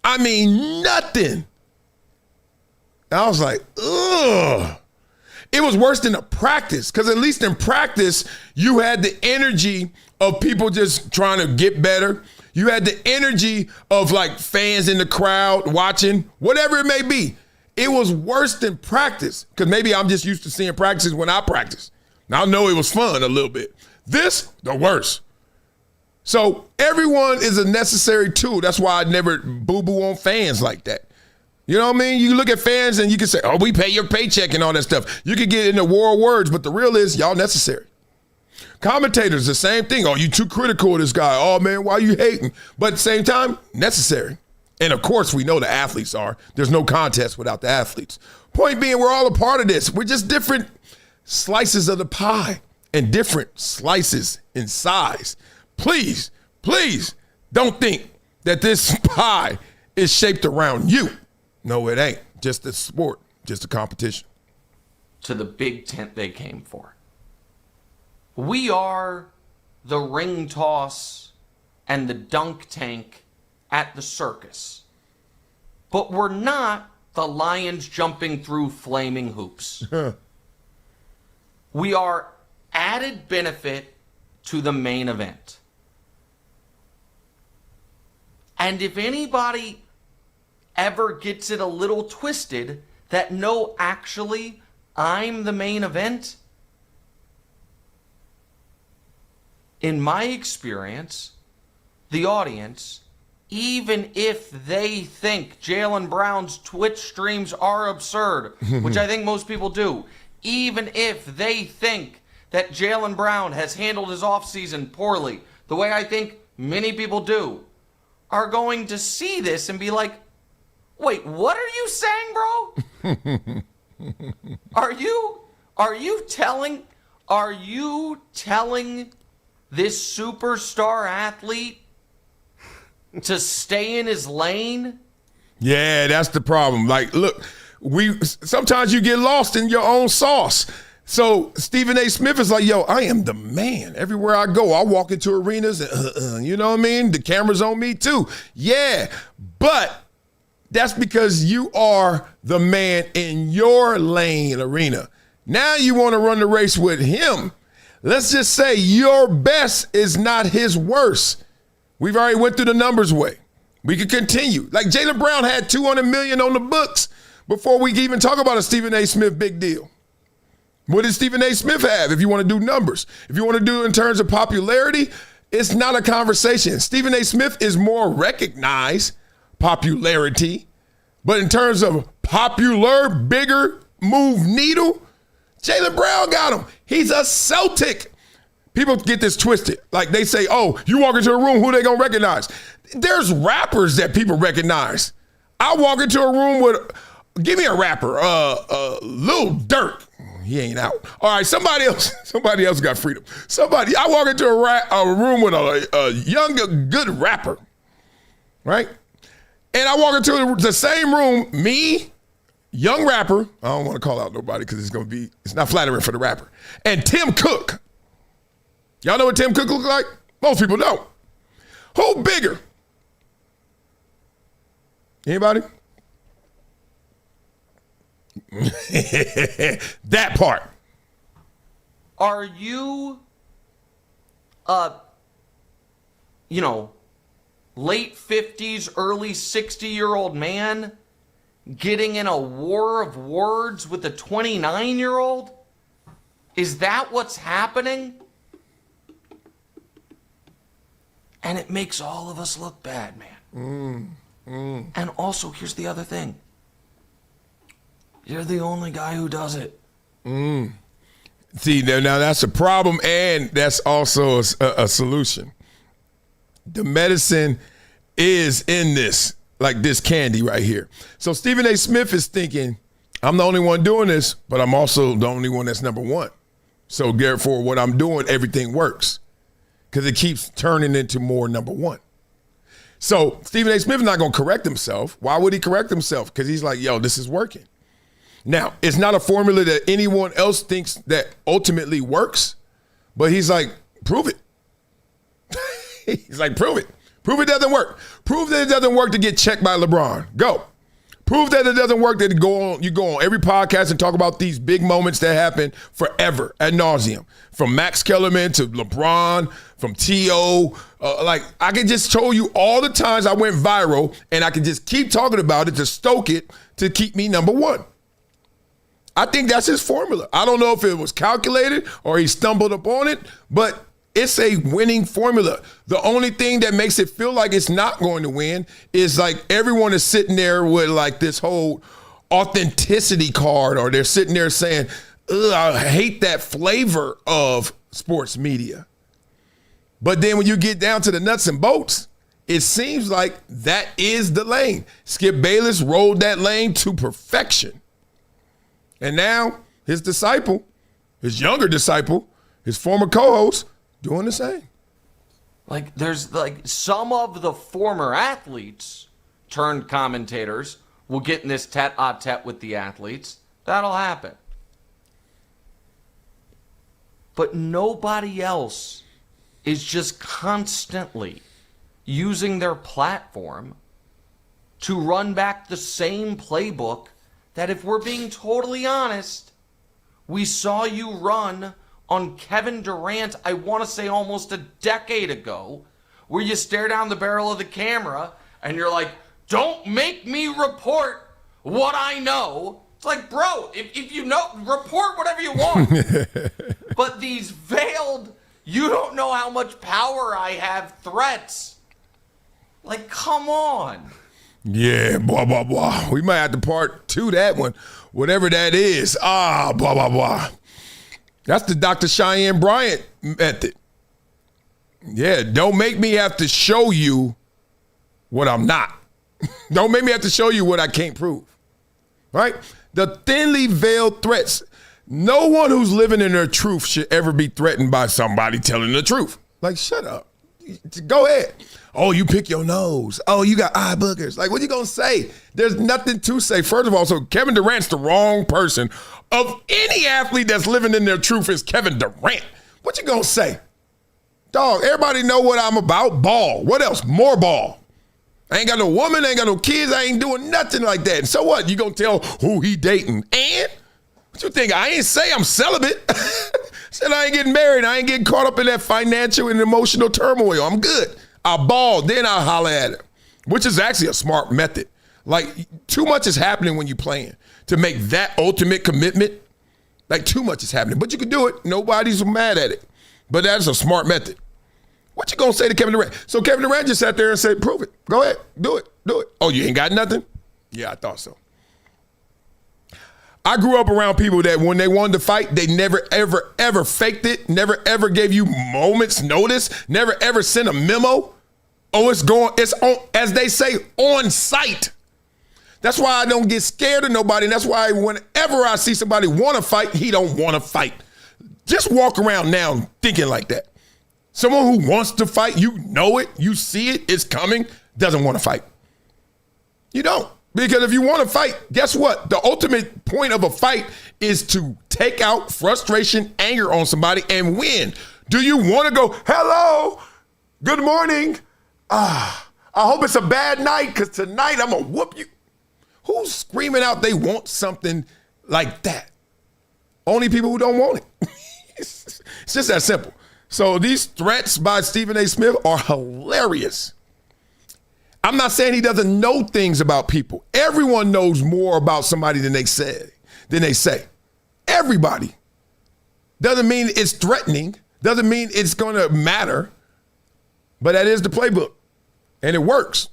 C: I mean, nothing. I was like, ugh. It was worse than the practice, because at least in practice, you had the energy of people just trying to get better. You had the energy of like fans in the crowd watching, whatever it may be. It was worse than practice, because maybe I'm just used to seeing practices when I practice. Now I know it was fun a little bit. This, the worst. So everyone is a necessary tool. That's why I never boo-boo on fans like that. You know what I mean? You look at fans and you can say, oh, we pay your paycheck and all that stuff. You can get in the war of words, but the real is y'all necessary. Commentators, the same thing. Oh, you too critical of this guy. Oh, man, why you hating? But at the same time, necessary. And, of course, we know the athletes are. There's no contest without the athletes. Point being, we're all a part of this. We're just different slices of the pie and different slices in size. Please, please don't think that this pie is shaped around you. No, it ain't. Just a sport, just a competition.
N: To the big tent they came for. We are the ring toss and the dunk tank at the circus. But we're not the lions jumping through flaming hoops. We are added benefit to the main event. And if anybody ever gets it a little twisted that no, actually, I'm the main event, in my experience, the audience, even if they think Jaylen Brown's Twitch streams are absurd, which I think most people do, even if they think that Jaylen Brown has handled his offseason poorly, the way I think many people do, are going to see this and be like, wait, what are you saying, bro? Are you telling this superstar athlete to stay in his lane?
C: Yeah, that's the problem. Like, look, sometimes you get lost in your own sauce. So Stephen A. Smith is like, yo, I am the man. Everywhere I go, I walk into arenas and, you know what I mean? The camera's on me too. Yeah, but that's because you are the man in your lane arena. Now you want to run the race with him. Let's just say your best is not his worst. We've already went through the numbers way. We could continue. Like Jaylen Brown had $200 million on the books before we even talk about a Stephen A. Smith big deal. What did Stephen A. Smith have if you want to do numbers? If you want to do it in terms of popularity, it's not a conversation. Stephen A. Smith is more recognized popularity, but in terms of popular, bigger, move needle, Jaylen Brown got him. He's a Celtic. People get this twisted. Like they say, oh, you walk into a room, who they gonna recognize? There's rappers that people recognize. I walk into a room with, give me a rapper, Lil Durk. He ain't out. All right, somebody else got freedom. I walk into a room with a young, good rapper, right? And I walk into the same room, me, young rapper, I don't want to call out nobody because it's not flattering for the rapper, and Tim Cook. Y'all know what Tim Cook look like? Most people don't. Who bigger? Anybody? That part.
N: Are you late 50s, early 60-year-old man getting in a war of words with a 29-year-old? Is that what's happening? And it makes all of us look bad, man. And also, here's the other thing. You're the only guy who does it.
C: See, now that's a problem, and that's also a solution. The medicine is in this, like this candy right here. So Stephen A. Smith is thinking, I'm the only one doing this, but I'm also the only one that's number one. So therefore, what I'm doing, everything works because it keeps turning into more number one. So Stephen A. Smith is not going to correct himself. Why would he correct himself? Because he's like, yo, this is working. Now, it's not a formula that anyone else thinks that ultimately works, but he's like, prove it. He's like, prove it. Prove it doesn't work. Prove that it doesn't work to get checked by LeBron. Go. Prove that it doesn't work that you go on every podcast and talk about these big moments that happen forever, ad nauseum. From Max Kellerman to LeBron, from T.O. I can just show you all the times I went viral, and I can just keep talking about it to stoke it to keep me number one. I think that's his formula. I don't know if it was calculated or he stumbled upon it, but it's a winning formula. The only thing that makes it feel like it's not going to win is like everyone is sitting there with like this whole authenticity card, or they're sitting there saying, ugh, I hate that flavor of sports media. But then when you get down to the nuts and bolts, it seems like that is the lane. Skip Bayless rolled that lane to perfection. And now his disciple, his younger disciple, his former co-host, doing the same.
N: Like, there's like some of the former athletes turned commentators will get in this tete-a-tete with the athletes. That'll happen. But nobody else is just constantly using their platform to run back the same playbook that, if we're being totally honest, we saw you run on Kevin Durant, I want to say almost a decade ago, where you stare down the barrel of the camera and you're like, don't make me report what I know. It's like, bro, if you know, report whatever you want. But these veiled, you don't know how much power I have threats. Like, come on.
C: Yeah, blah, blah, blah. We might have to part two that one, whatever that is. Blah, blah, blah. That's the Dr. Cheyenne Bryant method. Yeah, don't make me have to show you what I'm not. Don't make me have to show you what I can't prove. Right? The thinly veiled threats. No one who's living in their truth should ever be threatened by somebody telling the truth. Like, shut up. Go ahead. Oh, you pick your nose. Oh, you got eye boogers. Like, what you going to say? There's nothing to say. First of all, so Kevin Durant's the wrong person. Of any athlete that's living in their truth is Kevin Durant. What you going to say? Dog, everybody know what I'm about. Ball. What else? More ball. I ain't got no woman. I ain't got no kids. I ain't doing nothing like that. And so what? You going to tell who he dating? And? What you think? I ain't say I'm celibate. Said I ain't getting married. I ain't getting caught up in that financial and emotional turmoil. I'm good. I'll ball, then I'll holler at it, which is actually a smart method. Like, too much is happening when you're playing to make that ultimate commitment. Like, too much is happening. But you can do it. Nobody's mad at it. But that's a smart method. What you going to say to Kevin Durant? So Kevin Durant just sat there and said, prove it. Go ahead. Do it. Do it. Oh, you ain't got nothing? Yeah, I thought so. I grew up around people that when they wanted to fight, they never, ever, ever faked it, never, ever gave you moments notice, never, ever sent a memo. Oh, it's on, as they say, on site. That's why I don't get scared of nobody. And that's why whenever I see somebody want to fight, he don't want to fight. Just walk around now thinking like that. Someone who wants to fight, you know it, you see it, it's coming, doesn't want to fight. You don't. Because if you want to fight, guess what? The ultimate point of a fight is to take out frustration, anger on somebody and win. Do you want to go, hello, good morning? I hope it's a bad night because tonight I'm going to whoop you. Who's screaming out they want something like that? Only people who don't want it. It's just that simple. So these threats by Stephen A. Smith are hilarious. I'm not saying he doesn't know things about people. Everyone knows more about somebody than they say. Everybody. Doesn't mean it's threatening. Doesn't mean it's going to matter. But that is the playbook. And it works.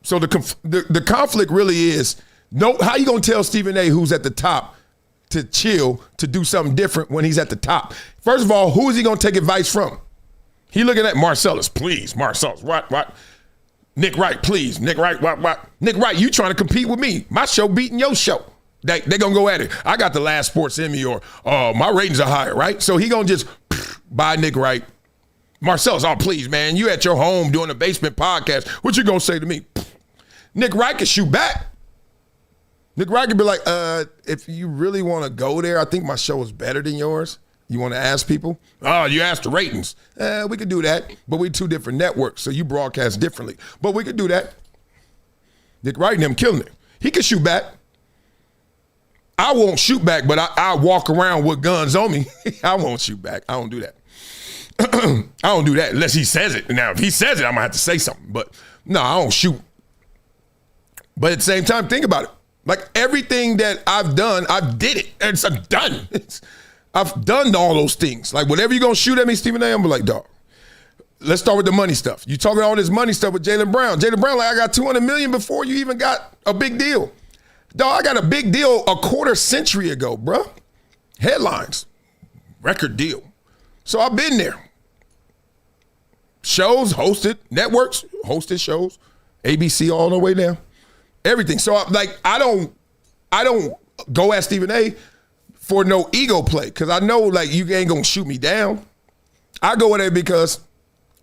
C: So the conflict really is, how you going to tell Stephen A. who's at the top to chill, to do something different when he's at the top? First of all, who is he going to take advice from? He looking at Marcellus, please. Marcellus, what? Nick Wright, please. Nick Wright, what? Nick Wright, you trying to compete with me. My show beating your show. They going to go at it. I got the last Sports Emmy or my ratings are higher, right? So he going to just buy Nick Wright. Marcellus, oh, please, man. You at your home doing a basement podcast. What you going to say to me? Nick Wright can shoot back. Nick Wright can be like, if you really want to go there, I think my show is better than yours. You want to ask people? Oh, you asked the ratings. We could do that, but we 2 different networks, so you broadcast differently. But we could do that. Nick Wright and him killing it. He can shoot back. I won't shoot back, but I walk around with guns on me. I won't shoot back. I don't do that. I don't do that unless he says it. Now, if he says it, I'm going to have to say something. But no, I don't shoot. But at the same time, think about it. Like everything that I've done, I've did it. It's done. I've done all those things. Like whatever you're going to shoot at me, Stephen A., I'm like, dog, let's start with the money stuff. You talking all this money stuff with Jaylen Brown. Jaylen Brown, like, I got $200 million before you even got a big deal. Dog, I got a big deal a quarter century ago, bro. Headlines, record deal. So I've been there. Shows, hosted, networks, hosted shows, ABC all the way down. Everything. So I don't go at Stephen A. for no ego play, because I know like you ain't gonna shoot me down. I go in there because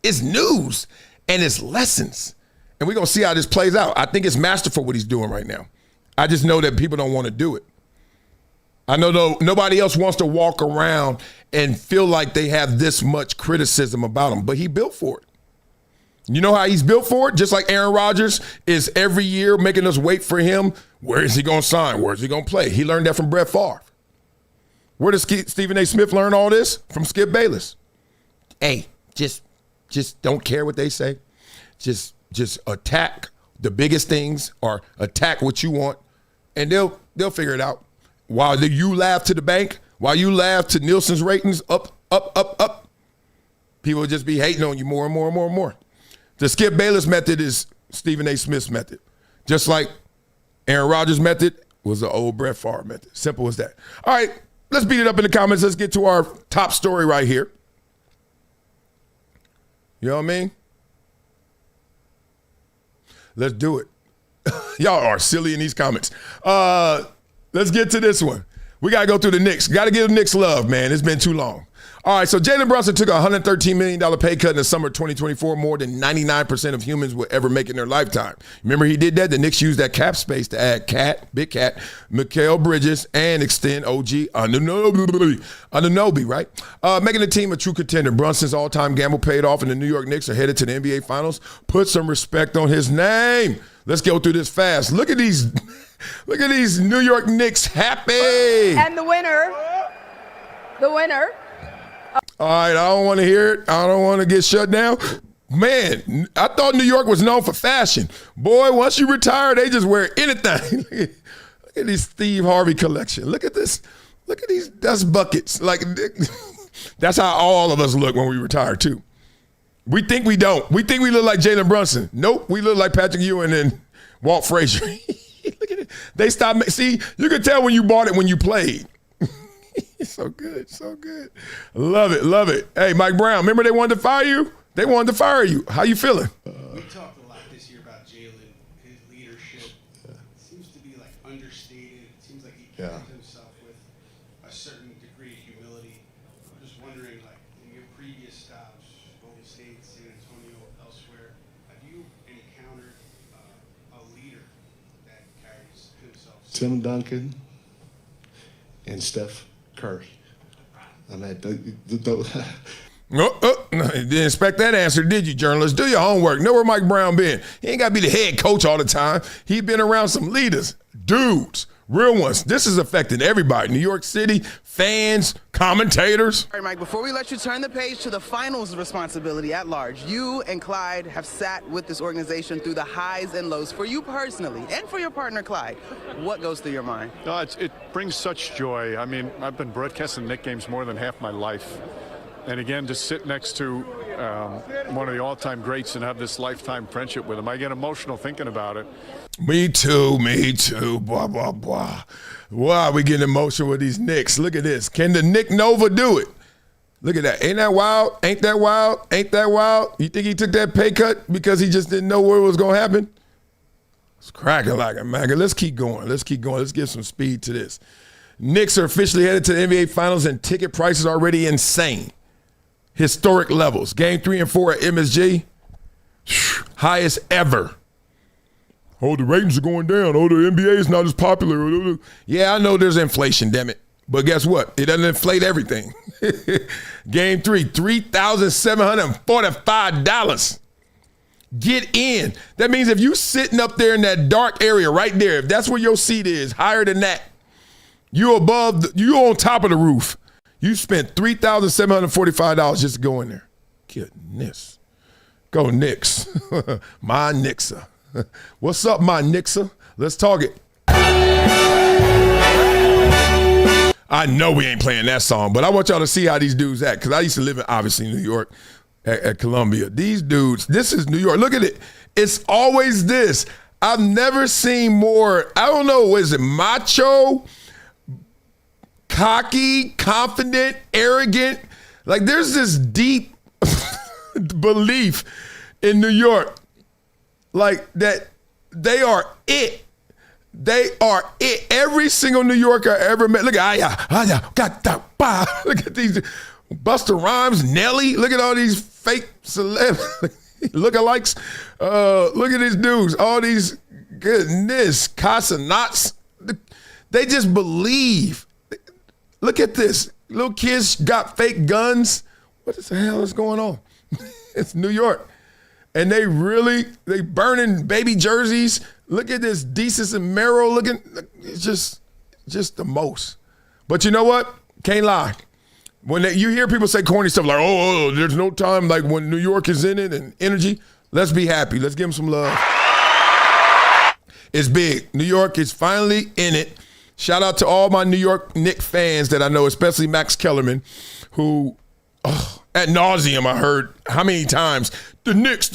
C: it's news and it's lessons. And we're gonna see how this plays out. I think it's masterful what he's doing right now. I just know that people don't want to do it. I know nobody else wants to walk around and feel like they have this much criticism about him, but he built for it. You know how he's built for it? Just like Aaron Rodgers is every year making us wait for him. Where is he going to sign? Where is he going to play? He learned that from Brett Favre. Where does Stephen A. Smith learn all this? From Skip Bayless. Hey, just don't care what they say. Just attack the biggest things or attack what you want, and they'll figure it out. While you laugh to the bank, while you laugh to Nielsen's ratings up, people will just be hating on you more and more and more and more. The Skip Bayless method is Stephen A. Smith's method. Just like Aaron Rodgers' method was the old Brett Favre method. Simple as that. All right, let's beat it up in the comments. Let's get to our top story right here. You know what I mean? Let's do it. Y'all are silly in these comments. Let's get to this one. We got to go through the Knicks. Got to give the Knicks love, man. It's been too long. All right, so Jalen Brunson took a $113 million pay cut in the summer of 2024, more than 99% of humans will ever make in their lifetime. Remember he did that? The Knicks used that cap space to add Big Cat, Mikal Bridges, and extend OG Anunoby, right? Making the team a true contender. Brunson's all-time gamble paid off, and the New York Knicks are headed to the NBA Finals. Put some respect on his name. Let's go through this fast. Look at these New York Knicks happy.
G: And the winner.
C: All right, I don't want to hear it. I don't want to get shut down. Man, I thought New York was known for fashion. Boy, once you retire, they just wear anything. Look at this Steve Harvey collection. Look at this. Look at these dust buckets. Like, that's how all of us look when we retire, too. We think we don't. We think we look like Jalen Brunson. Nope, we look like Patrick Ewing and Walt Frazier. Look at it. They stopped. See, you can tell when you bought it when you played. So good, so good. Love it, love it. Hey, Mike Brown, remember they wanted to fire you? They wanted to fire you. How you feeling?
J: We talked a lot this year about Jaylen, his leadership. It seems to be like understated. It seems like he carries himself with a certain degree of humility. I'm just wondering, like, in your previous stops, Golden State, San Antonio, elsewhere, have you encountered a leader that carries himself?
K: Tim Duncan and Steph Curry. I'm at
C: didn't expect that answer, did you, journalist? Do your homework. Know where Mike Brown been. He ain't got to be the head coach all the time. He been around some leaders, dudes, real ones. This is affecting everybody. New York City, fans, commentators.
X: All right, Mike, before we let you turn the page to the finals responsibility at large, you and Clyde have sat with this organization through the highs and lows. For you personally and for your partner, Clyde, what goes through your mind?
Y: No, it brings such joy. I mean, I've been broadcasting Knicks games more than half my life. And again, to sit next to one of the all-time greats and have this lifetime friendship with him, I get emotional thinking about it.
C: Me too, blah, blah, blah. Wow, we getting emotional with these Knicks. Look at this. Can the Nick Nova do it? Look at that. Ain't that wild? Ain't that wild? Ain't that wild? You think he took that pay cut because he just didn't know where it was going to happen? It's cracking like a maggot. Let's keep going. Let's give some speed to this. Knicks are officially headed to the NBA Finals, and ticket prices are already insane. Historic levels. Game 3 and 4 at MSG, highest ever. Oh, the ratings are going down. Oh, the NBA is not as popular. Yeah, I know there's inflation, damn it. But guess what? It doesn't inflate everything. Game 3, $3,745. Get in. That means if you sitting up there in that dark area right there, if that's where your seat is, higher than that, you on top of the roof. You spent $3,745 just to go in there. Goodness. Go Knicks. My Knickser. What's up, my Knickser? Let's talk it. I know we ain't playing that song, but I want y'all to see how these dudes act, because I used to live in, obviously, New York at Columbia. These dudes, this is New York. Look at it. It's always this. I've never seen more, I don't know, is it macho, cocky, confident, arrogant? Like, there's this deep belief in New York, like that they are it. They are it. Every single New Yorker I ever met. Look at look at these Busta Rhymes, Nelly. Look at all these fake celebs, lookalikes. Look at these dudes. All these, goodness, Casanats. They just believe. Look at this. Little kids got fake guns. What the hell is going on? It's New York. And they burning baby jerseys. Look at this Desus and Mero looking. It's just the most. But you know what? Can't lie. When you hear people say corny stuff like, oh, there's no time like when New York is in it and energy, let's be happy. Let's give them some love. It's big. New York is finally in it. Shout out to all my New York Knicks fans that I know, especially Max Kellerman, who, ad nauseum, I heard how many times, the Knicks.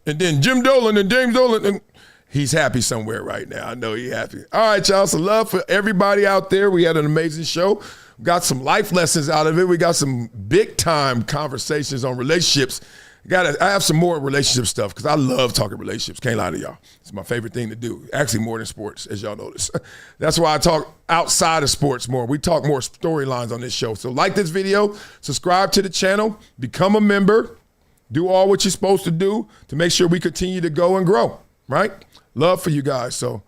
C: And then Jim Dolan and James Dolan. And he's happy somewhere right now. I know he's happy. All right, y'all. So love for everybody out there. We had an amazing show. Got some life lessons out of it. We got some big time conversations on relationships. I have some more relationship stuff because I love talking relationships. Can't lie to y'all. It's my favorite thing to do. Actually, more than sports, as y'all notice. That's why I talk outside of sports more. We talk more storylines on this show. So like this video, subscribe to the channel, become a member, do all what you're supposed to do to make sure we continue to go and grow, right? Love for you guys. So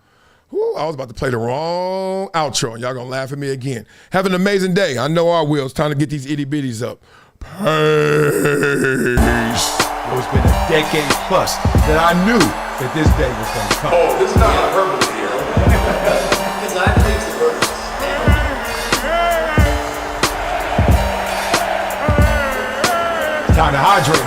C: I was about to play the wrong outro, and y'all gonna laugh at me again. Have an amazing day. I know I will. It's time to get these itty bitties up. Peace.
D: It's been a decade plus that I knew that this day was going to come.
C: Oh, this is not hyperbole here.
D: Because I think the verse. Time to hydrate.